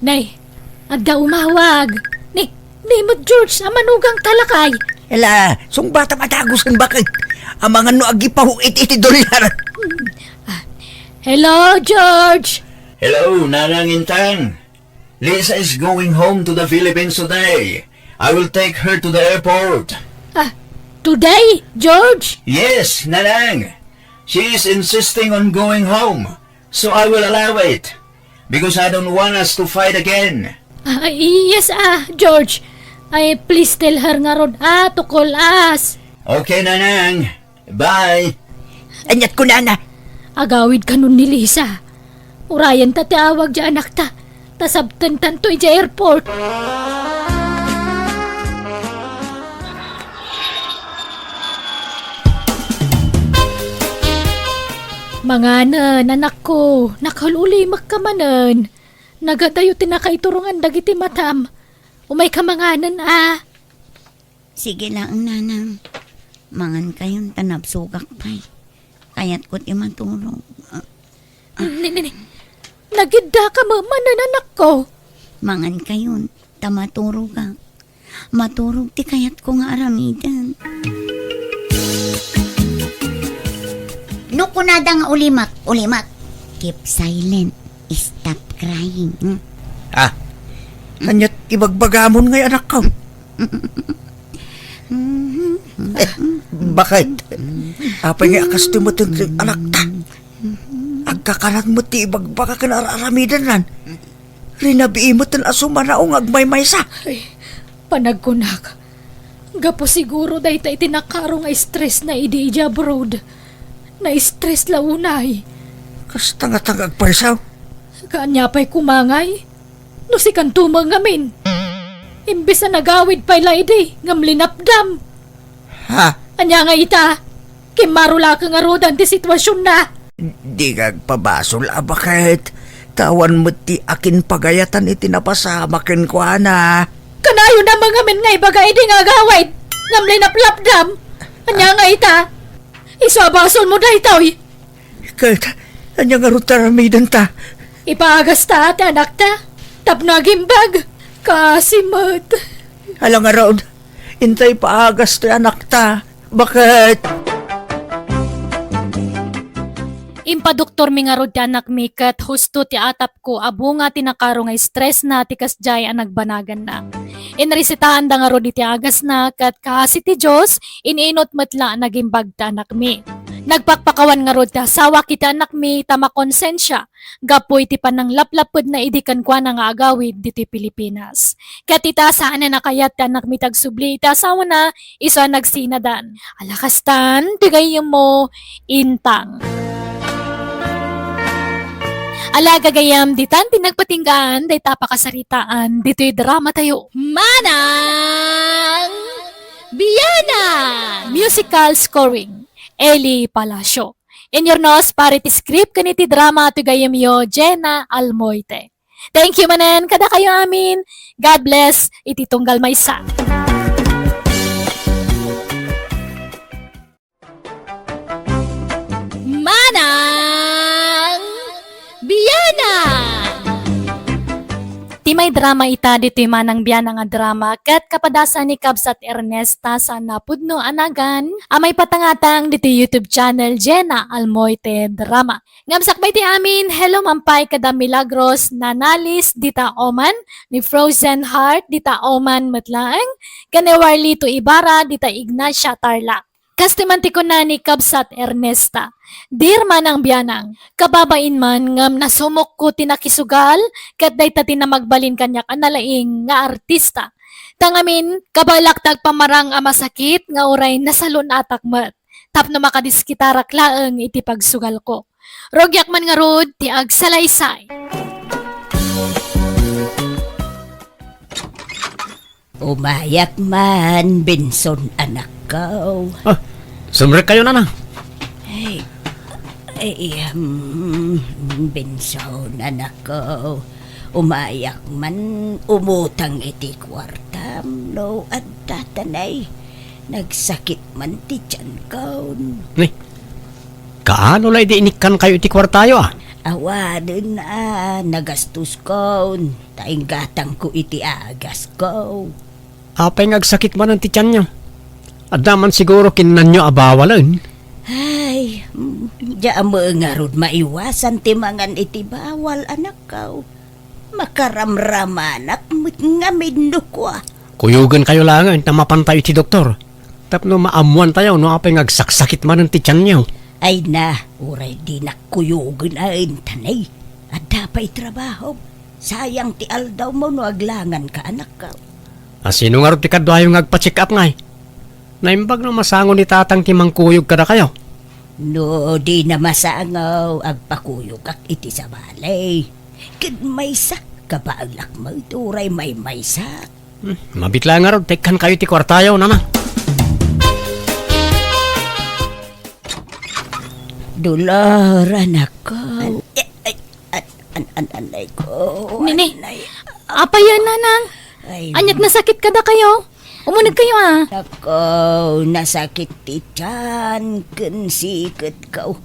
Nay, adda umawag. Ni mo George, amanugang talakay. Ela, sung bata matagusan bakit? Ang mga no agipahu iti dolyar. Hello, George. Hello, Nanang Intang. Lisa is going home to the Philippines today. I will take her to the airport. Today, George? Yes, Nanang. She is insisting on going home, so I will allow it. Because I don't want us to fight again. Yes, George. Ay, please tell her nga rod, to call us. Okay, Nanang. Bye. Anyat ko na. Agawid ka nun ni Lisa. Urayan ta tiawag dyan anak ta. Tasabtan tanto ija airport. Manganan, anak ko. Nakaluli magkamanan. Nagadayo tinakaiturungan dagiti matam. Umay ka manganan, Sige lang, nanang. Mangan kayong tanabsugak pa'y. Kaya't ko't imatulog. Nagidda ka manan, anak ko. Mangan kayon, tamaturog ka. Maturog ti kayat ko nga aramidan. No kunada nga ulimak. Keep silent. Stop crying. Anyat ibagbagamon ngay anak ko. Bakit? Apay nga akas tumutong anak ta. Agkakarat mo ti ibagbaga ka na aramidan nan. Rinabii mo tan asumanaong agmay-may sa. Panagkunak. Gapo siguro dahi tayo tinakaro nga stress na idi ija abroad. Na stress launay. Kas tanga-tangag paisaw. Kanya pa'y kumangay. No si kantumang ngamin. Imbis na nagawid pa'y laidi, ngam linapdam. Ha? Anya nga ita, kimarula ka nga rodan di sitwasyon na. Di kag pabasol bakit? Tawan mo ti akin pagayatan iti napasama ken ko ana. Kanayo na mga men nga ibagay di nga gawid, ngam linaplapdam. Anya nga ita, isabasol mo dahi tawi. Kahit anya nga rutaramidan ta. Ipaagas ta at anak ta, tapnagimbag, kasimot. Alang nga raon, intay paagas ti anak ta. Bakit? Impadoktor mi nga rod ti anak mi kat husto ti atap ko abo nga tinakaro nga stress na ti kasjay ang nagbanagan na. Inresitahan da nga rod iti agas na kat kasi ti Diyos ininot matla nagimbag ti anak mi. Nagpakpakawan nga rod ti asawa kiti anak mi tama konsensya gapoy ti panang laplapod na idikan kwa na nga agawid diti Pilipinas. Kat ita saan na nakayat ti anak mi tagsubli iti asawa na isa nagsinadan. Alakastan, tigay mo intang. Ala gagayam ditan tinagpatinggaan day tapakasaritaan dito'y drama tayo. Manang Biyana! Musical scoring. Eli Palacio. In your nose, parity script kaniti drama to gayam yo, Jenna Almoite. Thank you manen, kada kayo amin. God bless, ititunggal maysa. Manang Biyana! Ti may drama ita dito'y manang biyana nga drama kat kapadasan ni Kabsat Ernesta sa napudno anagan amay patangatang dito'y YouTube channel Jenna Almoite Drama. Ngamsakbay ti amin, hello mampay kada Milagros Nanalis dita Oman, ni Frozen Heart dita Oman matlaeng, kani Warlito Ibarra dita Ignacia Tarlac. Kastimanti ko na ni Kabsat Ernesta. Dear manang biyanang, kababain man ngam nasumok ko tinakisugal, kat day tati na magbalin kanyak analaing nga artista. Tangamin, kabalaktag pamarang amasakit nga uray nasalon atakmat. Tapno makadiskitarak laeng iti pagsugal ko. Rogyak man nga rod, ti agsalaysay. Umayak man, Benson anak ko. Sumrek kayo na. Benson anak ko. Umayak man, umutang iti kwartam, no at tatanay. Nagsakit man ti tiyan ko. Kaano lay di inikan kayo iti kwartayo Awanin na, nagastos ko. Taing gatang ko iti agas ko. Apay ngagsakit man ang tityan niyo. Adaman siguro kinan nyo abawalan. Ay, diya mo nga rod maiwasan ti mangan iti bawal anak ko. Makaramraman at nga midno ko. Kuyugan kayo lang na mapantay iti doktor. Tapno maamuan tayo no apay ngagsaksakit man ang tityan niyo. Ay na, uray di nakuyugan ain tanay. At dapay trabaho. Sayang ti aldaw mo no aglangan ka anak ko. Sino nga rin ti kadwayo ngagpa-check up ngay? Naimbag na masangon ni tatang timang kuyog kada kayo. No, di na masangaw agpakuyog kak iti sa balay. Kad may sak ka ba ang lakmaw turay may sak. Mabitla nga rin, tekan kayo ti kwartayo na. Dolor anak ko. Anay ko. Nini, apayan nanang. Anyat nasakit kada kayo. Umunag kayo Ako, nasakit ti tiyan, kansikot ko.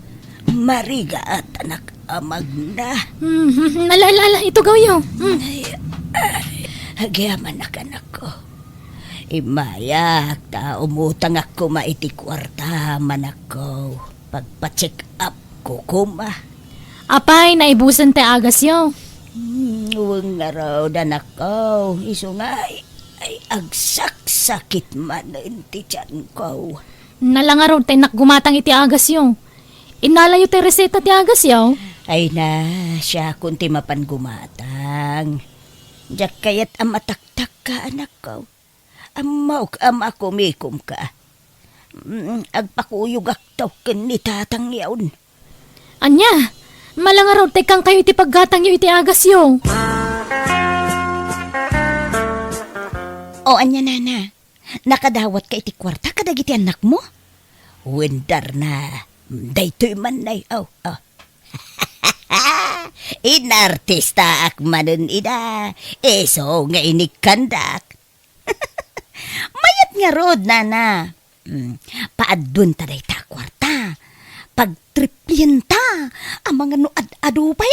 Mariga at anak amag na. Alala, ito gawyo. Hagyaman anak ko. Imayak ta umutang ako maiti kwarta man ako. Pagpa-check up ko kuma. Apay, naibusan te agas yo. Huwag nga raw anak ko. Iso nga ay agsak-sakit man ti tiyan ko. Nalangaro te nakgumatang iti agas yo. Inalayo te reseta ti agas yo. Ay na, siya kunti mapan gumatang. Diyak kayat amataktak ka anak ko. Amauk ama kumikum ka. Agpakuyog aktaw ken ni tatang yaon. Anya, Malanga raw, tekang kayo iti paggatang yu iti agas yo. O anya nana, nakadawat ka iti kwarta kadagiti anak mo? Wendar na, daytoy man nay, Inartista ak manen ida, eso nga inikkandak. Mayat nga rod, nana. Paadun ta day ta kwarta. Pagtriplyan ta, ang mga nuad-adupay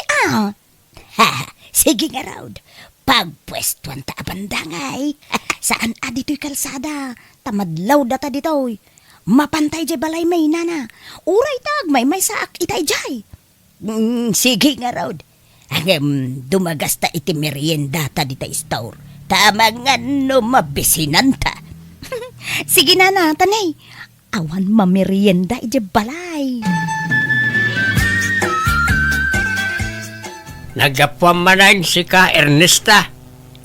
Ha, sige nga rod. Pagpwestuan ta abandangay. Saan adito'y kalsada? Tamadlaw data dito'y. Mapantay jay balay may nana. Uray tag may saak itay jay. Sige nga rod. Dumagas ta iti merienda ta dita store. Tama nga no mabisinan ta. Sige nana, tanay. Awan mamerienda iti balay. Nagapwamanan si ka Ernesta.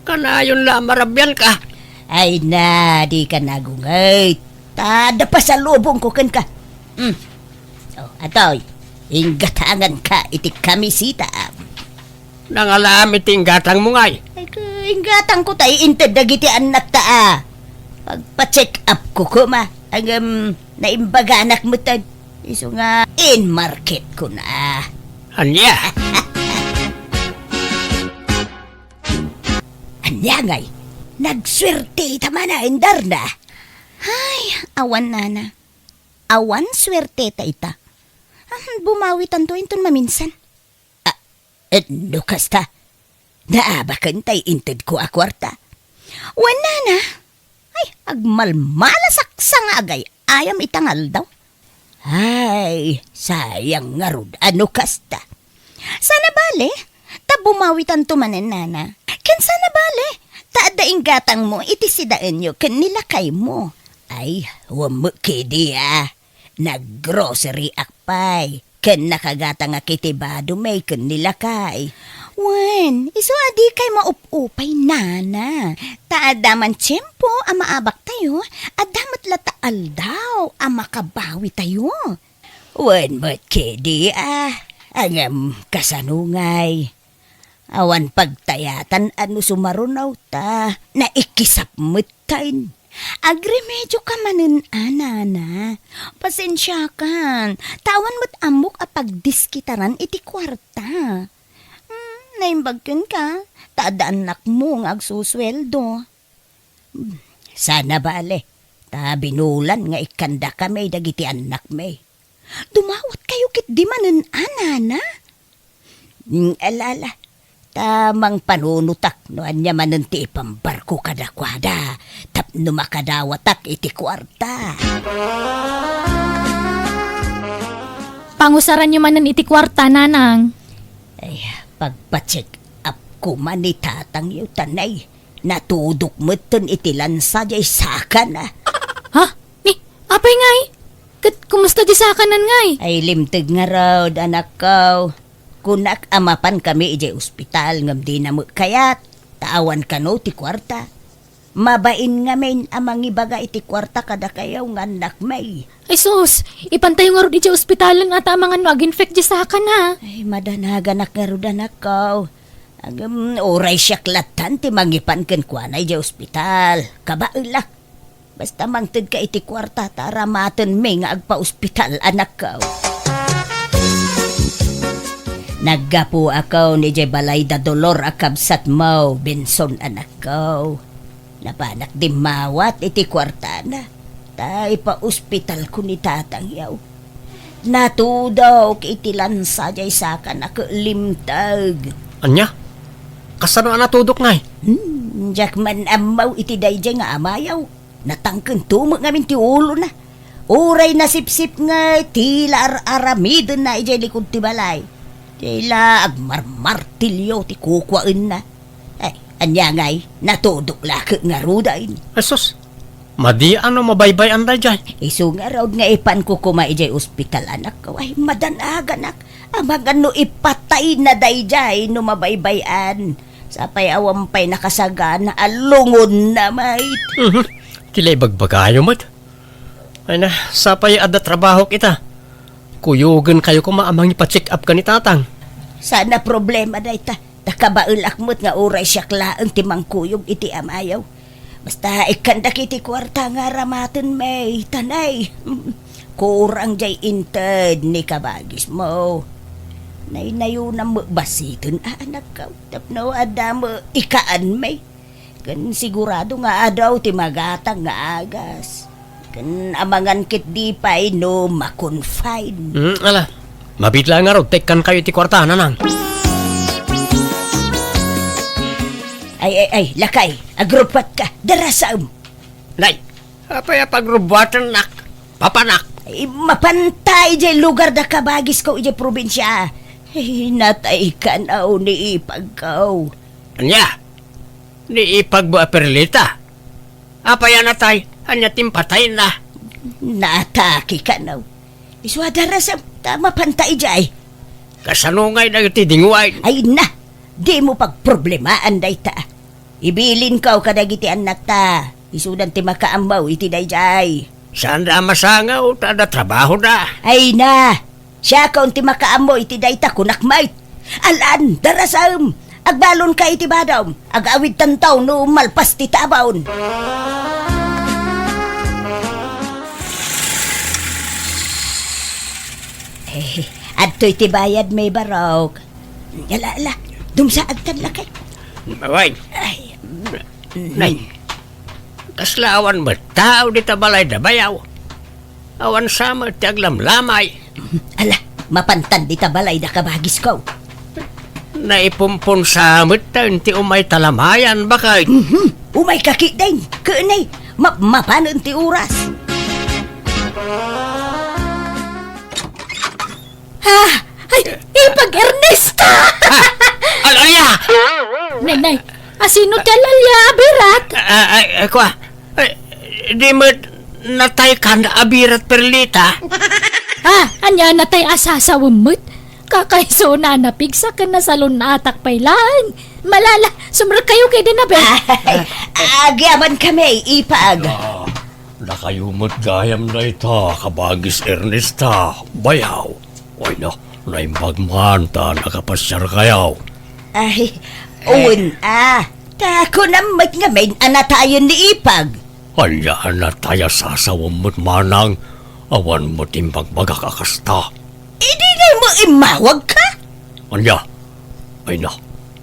Kanayon la marabyan ka. Ay na, di ka nagungay. Tada pa sa lubong ko kan ka. Atoy, inggatangan ka iti kamisita. Nangalamit yung gatang mo ngay. Ay, inggatang ko tayo inted dagiti anak ta. Pagpa-check up ko kuma. Ang naimbaganak mo tad. Iso nga, in market ko na. Anya? Anya ngay, nagswerte tama na, indar na. Ay, awan nana. Awan swerte ta ita. Bumawi tanto inton maminsan. Lukas ta. Naabakan tay inted ko akwarta. Wan nana. Ay, agmalmalasak sa ngagay. Ayam itangal daw. Ay, sayang nga rod. Ano kasta? Sana bale, ta bumawi tanto manen nana. Ken sana bale, taadaing gatang mo, iti sidaan nyo, ken nilakay mo. Ay, wamukidi Nag-grocery akpay. Ken nakagatang akitibado may ken nilakay. Wen, iso adi kay maup-upay nana. Taadaman tiyempo ang maabak tayo, adamat lataal daw ang makabawi tayo. Wen, but kidi angam kasanungay. Awan pagtayatan ano sumarunaw ta, na ikisap mutain. Agremedyo ka manen anana. Pasensya kan, tawan mo't amok a pagdiskitaran iti kwarta. Naimbagkin ka, taadaan nak mo nga agsusweldo. Sana bale, ta binulan nga ikanda kami dagiti anak may. Dumawat kayo kit di manen anana. Alala, tamang panunutak no anya manenti ipambarko kadakwada tapno makadawatak iti kwarta. Pangusaran nyo manan iti kwarta, nanang. Ay, pagpa-check up ko man ni tatang yu tanay. Natudok mo ton iti lansa jay saka na. Ha? Ni, apay ngay? Kumusta di sa kanan ngay? Ay, limtig nga raw, anak ko. Kunak amapan kami ijay ospital ngam di na mo kayat. Taawan ka no ti kwarta. Mabain nga main amang ibaga iti kwarta kada kayaw nga anak may. Ay sus, ipantayo nga ro di ospitalan at amangan no ag-infect di sa na. Ay, madanagan nga ro anak ko. Oray siya klatan ti mangipan ken kuanay ijay ospital. Kabailak. Basta mangtid ka iti kwarta tara maten may nga agpa-ospital anak ko. Naggapo ako ni Jay Balay da Dolor akabsat mo, Benson anak ko. Napanak di mawat iti kwarta na. Tay pa ospital ko ni tatang yaw. Natudaw iti lansa jay saka nakalimtag. Anya? Kasano natudok ngay? Diyak man amaw iti dayjay nga amayaw. Natangken tumo ngamin ti ulo na. Uray nasipsip nga tila aramidon na ijay likod ti balay. Tila agmarmartilyo ti kukwaan na. Ay, anya ngay, natudok lakit nga rudain. Asus, madi ano mabaybay anday jay? Isu nga raw nga ipan ko kumaijay ospital anak ko. Ay, madanagan amang ano ipatay na dayjay no mabaybayan. Sapay awampay nakasagana alungon na mait. Tilay bagbagayo mat. Ay na, sapay ada trabaho kita. Kuyugan kayo kung maamang ipa-check up ka ni tatang. Sana problema dayta. Takabaul akmot nga uray siya klaang timangkuyog iti amayaw. Basta ikandak iti kwarta nga ramaton may tanay. Kurang jay inted ni kabagis mo. Nainayo na mo basiton anak ka. Tapno ada mo ikaan may. Kan sigurado nga adaw ti magatang nga agas. Kan amangan kit di pa'y no makonfine. Ala, mabitla nga raw, tekan kayo ti kwarta, nanang. Ay, lakay, agrupat ka, darasaam. Nay, apay pagrubatan nak, papanak. Ay, mapantay jay lugar da kabagis ko ijay probinsya. Ay, natay ka na o ni ipagkaw. Anya, ni ipagbo a perlita. Apay anatay, anya timpatay na. Nataki ka na. Iswa darasaam, tama pantay jay. Kasanungay na iti dingway. Ay na, di mo pagproblemaan day ta. Ibilin ka o kadagiti anak ta. Isudan ti makaambaw iti day jay. Saan da masangaw, tada trabaho na. Ay na, siya ka unti makaambaw iti day ta kunakmait. Alan, darasam, agbalon ka iti badam. Agawid tantaw no malpas ti tabaon. Adto'y ti bayad may barok. Ala, dumsaad kan lakay. Away, Ay, nay. Kasla awan mo, tao di tabalay da bayaw. Awan sama ti aglamlamay. ala, mapantan di tabalay da kabagis ko. Naipumpon sa mutan ti umay talamayan bakay. Umay kaki din, kanay, mapanon ti oras. Ay, ipag-Ernesta! Alaya! Nay, asino ti alalya, birat? Kwa, di mo natay ka na abirat perlita. Anya na tay asasawamot. Kakaiso na napigsa ka na sa lunatak pailan. Malala, sumra kayo kay din na Ay, agyaman kami, ipag. Nakayumot gayam na ito, kabagis Ernesta, bayaw. Oy no, naimbagman nakapasyar kayaw. Ay, uwan tako namat nga may anatayon ni ipag. Anya na tayo sasawamot manang, awan mo timbagbaga kakasta. Hindi na mo imawag ka? Anya, ay na,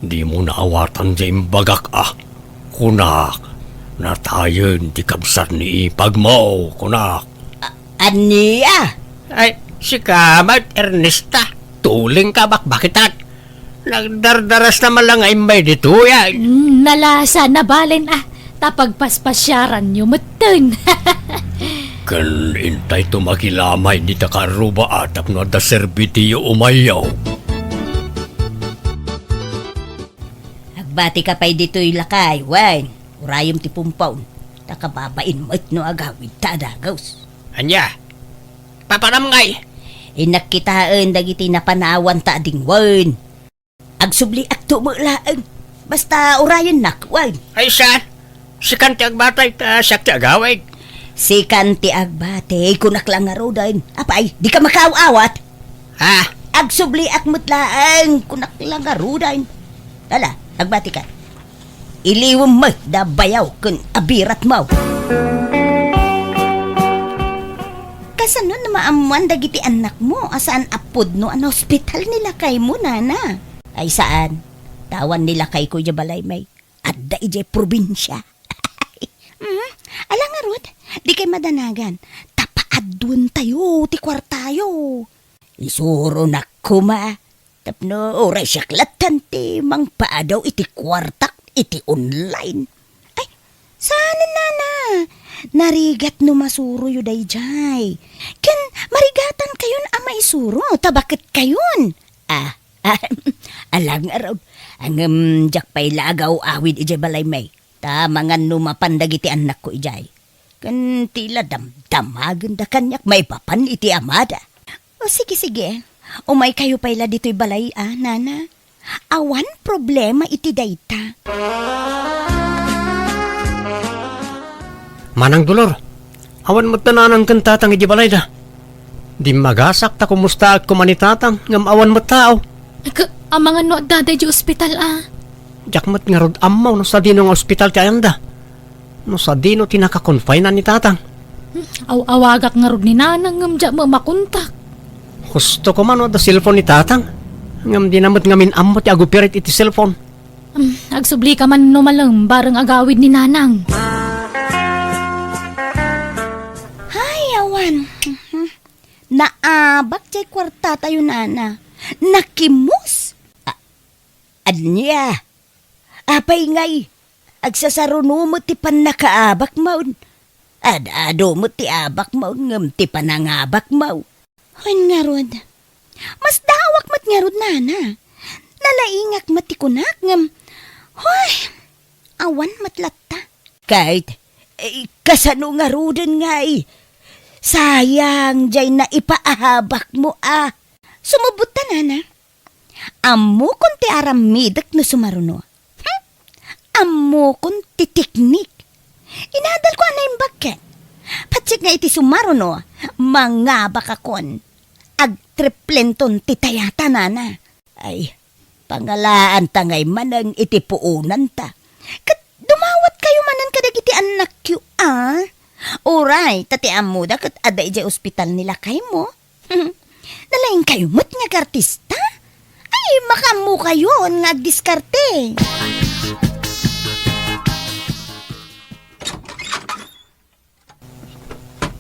di mo naawatan sa imbagak Kunak, natayon ti kabsat ni ipag mo, kunak. Aniya? Ay, si Kamat Ernesta, tuling ka bakbakitan. Nagdardaras naman lang ay may dito yan. Nalasa na balin tapagpaspasyaran nyo mutun. Kan intay tumakilamay ni takaruba atap no da serbitiyo umayaw. Agbati ka pa'y dito'y lakay, wine. Urayom ti pumpaw. Takababain mo't no agawid tadagaws. Anya, papanamngay. Inakitaan dagiti napanawan ta ding wine. Agsubli akto mo laang. Basta urayan nak, wine. Ay saan? Si kanti agbatay ta siya ti agawig. Si kanti agbate, kunak lang nga rodan. Apay, di ka makaawat. Ha? Agsubli akmot laang, kunak lang nga rodan. Ala, agbati ka. Iliwam mo, da bayaw, kun abirat mo. Kasano na maamuan dagiti anak mo? Asaan apod no an hospital nila kay mo, nana? Ay saan? Tawan nila kay Kuya Balay may. Adda ijay probinsya. Alang nga Rod, di kay madanagan. Tapaadun tayo, ti kwartayo. Isuro na kuma. Tapno, oray siyaklatan ti mang paadaw iti kwartak, iti online. Ay, sana nana? Narigat no masuro yu day jay. Ken, marigatan kayon ama isuro, tabakit kayon. Alang araw, ang jak pa'y lagaw awid ijay balay may. Tamangan no mapandagiti anak ko ijay. Kan tila damdamagan da kanyak may papan iti amada. O sige. Umay kayo pa'y la dito'y balay nana. Awan problema iti dayta. Manang Dolor, awan mo't nananang kantatang ijibalay da. Di magasak ta kumusta at kumanitatang ngam awan mo't tao. Ang mga no daday di ospital Jakmat nga rod amaw no sa dino nga ospital ti ayanda. No sa dino tinaka-confine na ni tatang. Awagak nga rod ni nanang ngam dya mo makontak. Gusto ko man o da cellphone ni tatang. Ngam di namot ngamin amot ti agupirit iti cellphone. Agsubli ka man no malang bareng agawid ni nanang. Ay, awan. Naabak jay kwarta tayo nana. Nakimus. Anya, apay ngay, agsasaruno mo ti panakaabak maun. Adado mo ti abak maun ngam ti panangabak mau. Hoy nga rod. Mas dawak mat nga rod nana. Nalaingak matikunak ngam. Hoy, awan matlatta. Kahit, kasano nga roden ngay. Sayang jay na ipaahabak mo Sumubot ta nana. Ammo kon ti aramidak no sumaruno. Ammo kon ti teknik. Inadal ko anay bakit. Patsik nga iti sumaruno, mga bakakon. Agtriplenton ti tayata nana. Ay, pangalaan ta ngay manang iti puunan ta. Kat dumawat kayo manan kadag iti anak yu Oray, tati amuda kat aday jay ospital nila kay mo. Nalaing kayo mo't nga artista? Ay, makamu kayo nga diskarte.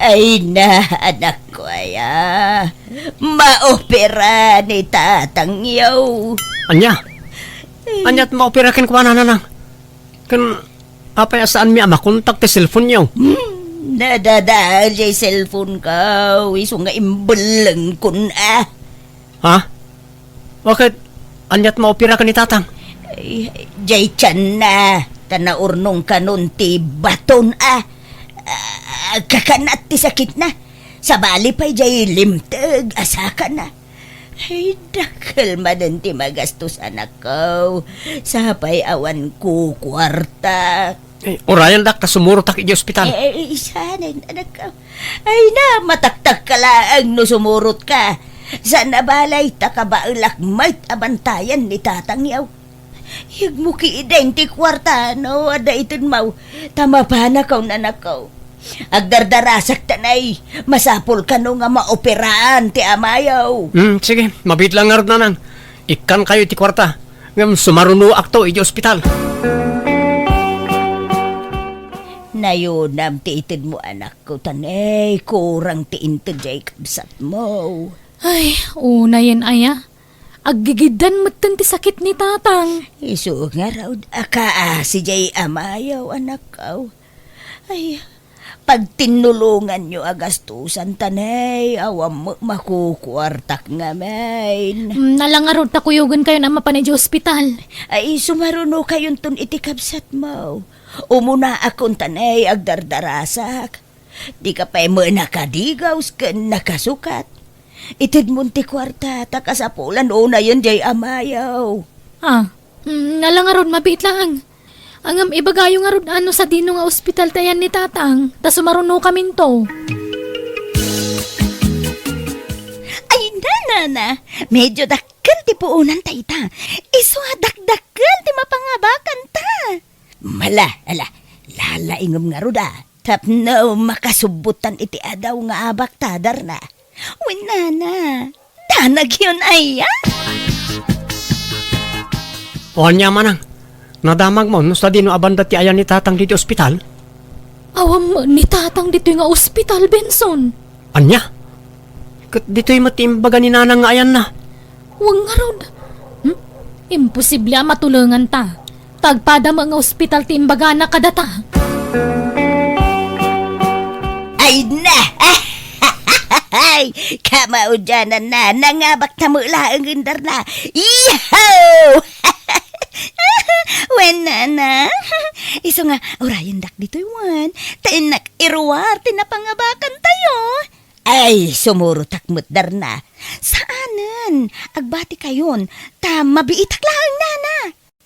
Ay na, anak ko maopera ni tatang yaw. Anya? Anya't maoperakin ko na nanang. Kan papayasaan mi makontak ti cellphone niyo. Nadadaan jay cellphone ka, iso nga imbalang kun Ha? Bakit? Anya't maoperakan ni tatang? Ay, jay tiyan na, tanaurnong kanon ti baton kakanat ti sakit na. Sa bali pa'y jay limtag, asaka na. Ay, dakal madan ti magastos anak ko. Sapay awan ko kwarta. Orayan dak, ta sumuro tak iti ospital. Sana, anak ko. Ay na, mataktak ka lang no sumurot ka. Sa nabalay ta ka ba ulakmait abantayan ni tatang yaw. Hig mo kiidain ti kwarta, no? Ada itin mau. Tama pa na kaw nanak ko. Agdardarasak tanay, masapol ka no nga maoperaan ti amayaw. Sige, mabit lang nga rin nanang. Ikan kayo iti kwarta. Ngam sumaruno akto iti ospital. Nayunam ti itid mo anak ko tanay, kurang ti intid jay kabsat mo. Ay, una yan aya. Aggigidan matan ti sakit ni tatang. Isu nga raw, si jay amayaw anak ko. Ay, pag tinulungan nyo agastusan tanay, awam mo makukwartak nga main. Nalangarod ta kuyugan kayo na mapanay di ospital. Ay, sumaruno kayon ton itikabsat mo. Umuna akong tanay agdardarasak. Di ka pa'y mo nakadigaws ka nakasukat. Itid mo ti kwarta, takasapulan o na yun jay amayaw. Nalangarod mabit lang. Angam ibagayo nga rod ano sa dino nga ospital tayan ni tatang. Ta sumaruno kamin to. Ay, nana, medyo dakkel ti puunan ta ita. Iso dakdakkel ti mapangabakan ta. Lalaingom nga rod Tapno makasubutan iti adaw nga abak tadar na. Uy, nana, danag yun aya. O anya manang. Nadamag mo, no sa dino abanda ti ayan ni tatang dito ospital? Awam ni tatang dito nga ospital, Benson. Anya? Kat dito'y matimbaga ni nanang nga ayan na. Huwag nga rod. Imposible matulungan ta. Tagpada mga ospital timbaga na kadata. Ay na! Ay, kamao dyanan na, nangabak na mula ang gindar na. Iyaw! Wen, nana, iso nga, orayan dak dito yuan. Tainak iruwar, tinapangabakan tayo. Ay, sumurutak mutdar na. Saanan? Agbati kayon, ta mabiitak lang, nana.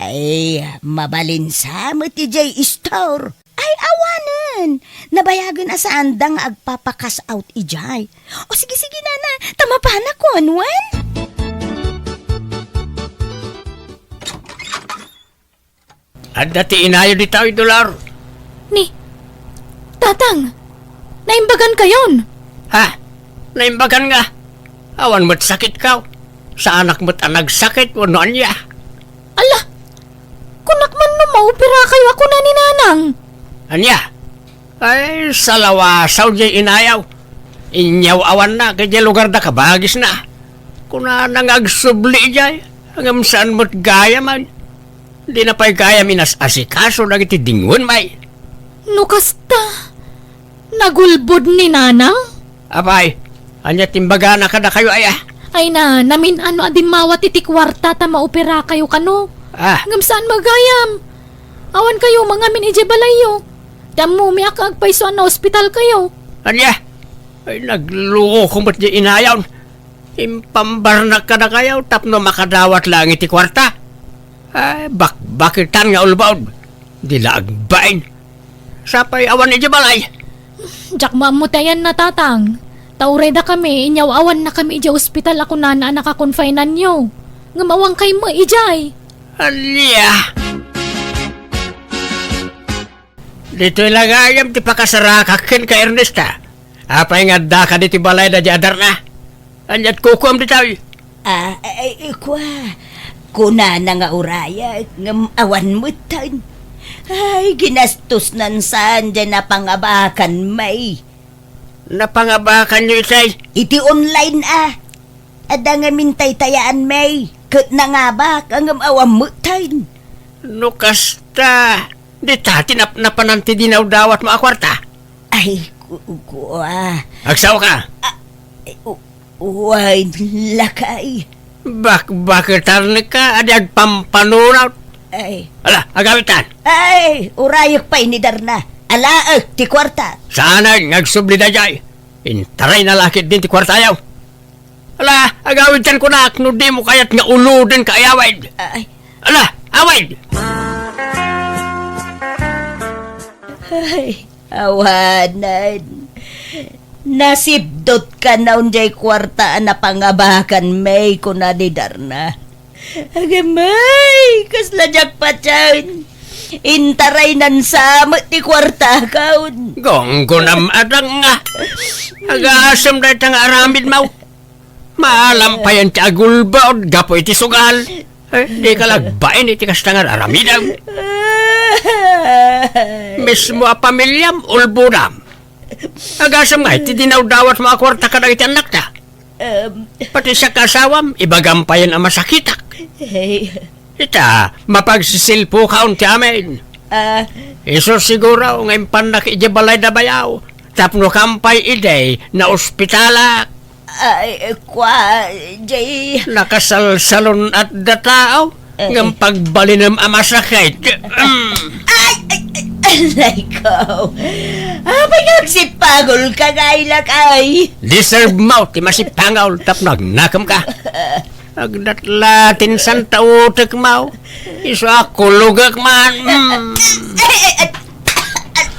Ay, mabalinsa mo ti Jay Store. Ay, awanan. Nabayagan asaan da nga agpapakas out ijay. O sige, nana, tama pa na ko, Wen? At dati inayo di tayo dolar. Ni, tatang, naimbagan kayon. Ha? Naimbagan nga. Awan mo't sakit ka. Sa anak mo't nagsakit, wano niya. Ala, kunak man no maupira kayo ako na ni nanang. Anya? Ay, sa lawasaw di inayaw. Inyaw awan na, kaya lugar da kabagis na. Kuna nangagsubli jay, hanggang saan mo't gaya man. Di na pa'y gaya minas asikaso na iti dingon may. No kasta, nagulbod ni nanang? Apay, anya timbaga na kada kayo ay Ay na, namin ano adim mawat iti kwarta ta maupira kayo kano. Ah, Ngam saan magayam? Awan kayo mga min ije balayo. Damo mi agpaiso na ospital kayo. anya? Ay, nagluko kung ba't di inayaw. Impambarnak ka na kayo, tapno makadawat lang iti kwarta. Ay, bakitan nga ulbaod. Di laagbain. Sapay awan iti balay. Jak mamutayan na tatang. Taureda kami, inyaw awan na kami ije ospital ako na nakakonfinan nyo. Ngamawang kay mo ijay. Alya! Dito ilagayam ti pakasarakakin ka Ernesta. Apay nga da ka diti balay da jadar na. Anyat kukuam di tayo. Kwa. Kuna na nga uraya, ngam awan mo tan. Ay, ginastos nan saan dyan na pangabakan may. Napangabakan nyo isay. Iti online Ada nga mintay tayaan may. Kat na nga ba, kang awan mo tan. No kasta. Di tati napananti dinaw dawat mga kwarta. Ay, kuwa. Agsaw ka. Uway, lakay. Bakitar ni ka, adi agpampanuraw. Ay, Agawitan. urayok pa inidar na. Alaag, ti kwarta. Sana nagsubli na jay. Intaray na lakit din ti kwartayaw. Agawitan ko na, no di mo kayat nga uludin ka ayawid. Ay, Awid! awanan. Nasibdot ka na unjay kwarta na pangabakan may kunadidar na. Agamay, kasladyak pa dyan. Intaray nan samot ti kwarta kaun. Gonggo na madang nga. Agaasam na itang aramid mau. Maalampayan ti agulbaod, gapo iti sugal. Di ka lagbain iti kastangan aramidaw. Mismo a pamilyam, ulbunam. Agasam nga, iti dinawdawat mga kwarta ka na iti anak na. Pati sa kasawam, ibagampayan ang masakitak. Ita, mapagsisilpo ka unti amin. Iso siguro, ngayon panak ijabalay na bayaw. Tapno kampay iday na ospitalak. Kwa, jay. Nakasalsalon at dataaw. Ngam pagbalinam ang masakit. Alay ko. Pagsipagol ka gailak ay. Deserve mo, ti masipangaw, tapno agnakam ka. Agdatlatin san tautek mau. Iso ako lugak man.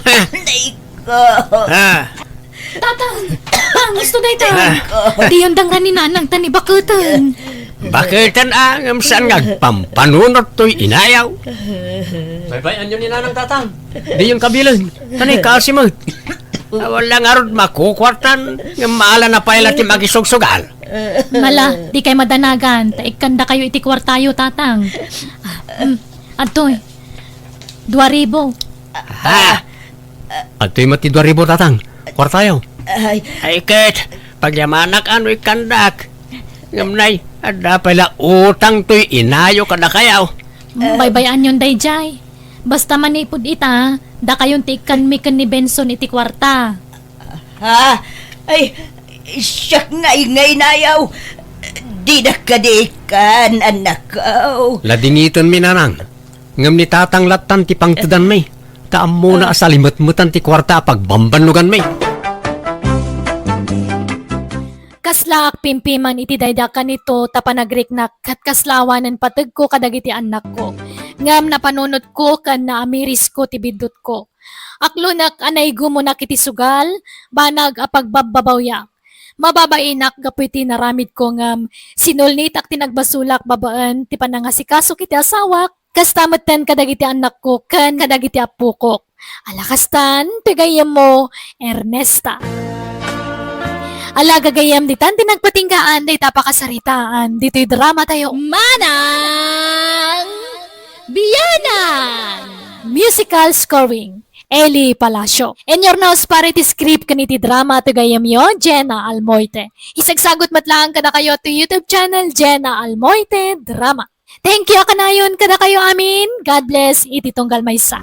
Alay ko. Tatang, gusto na ito. Di yung dangran ni nanang tani bakutan. Bakitan ang saan ngagpampanunot to'y inayaw. Baybayan yun ni nanang tatang. Di yung kabilang. Tanay kasimot. Walang arod makukwartan. Ng maala na pala ti magisugsugal. Mala, di kay madanagan. Taikanda kayo iti kwartayo, tatang. Atoy, 2,000. Ato'y mati 2,000 tatang. Kwartayo. Ay, Ket, pagyamanak ano ikandak. Ngamnay, ada pala utang to'y inayo kada kayaw. Baybayan yun dayjay. Basta manipod ita, da kayon tikan mi ken ni Benson iti kwarta. ay, siyak ngay nayaw. Di na kadikan, anak ko. Ladingiton mi nanang. Ngam ni tatang latan ti pangtudan may. Taam muna asalimot-mutan ti kwarta pagbambanugan may. Kaslak pimpiman iti daydakan nito tapanagreknak kat kaslawanan pateg ko kadagiti anak ko. Ngam napanunot ko kan naamiris ko ti bidot ko. Aklunak anay gumunak iti sugal, banag apagbababawyak. Mababainak gapuiti naramid ko ngam sinulnit ak tinagbasulak babaan ti panangasikaso kiti asawak. Kastamatan kadagiti anak ko kan kadagiti apukok. Alakastan, pigayam mo, Ernesta. Alaga gayam ditan tinagpatinggaan day tapakasaritaan dito'y drama tayo. Manang Biyanan! Musical scoring. Eli Palacio. In your nose parity script kaniti drama to gayam yo, Jenna Almoite. Isagsagot matlaan kada kayo to YouTube channel Jenna Almoite Drama. Thank you kanayon kada kayo amin. God bless iti tunggal maysa.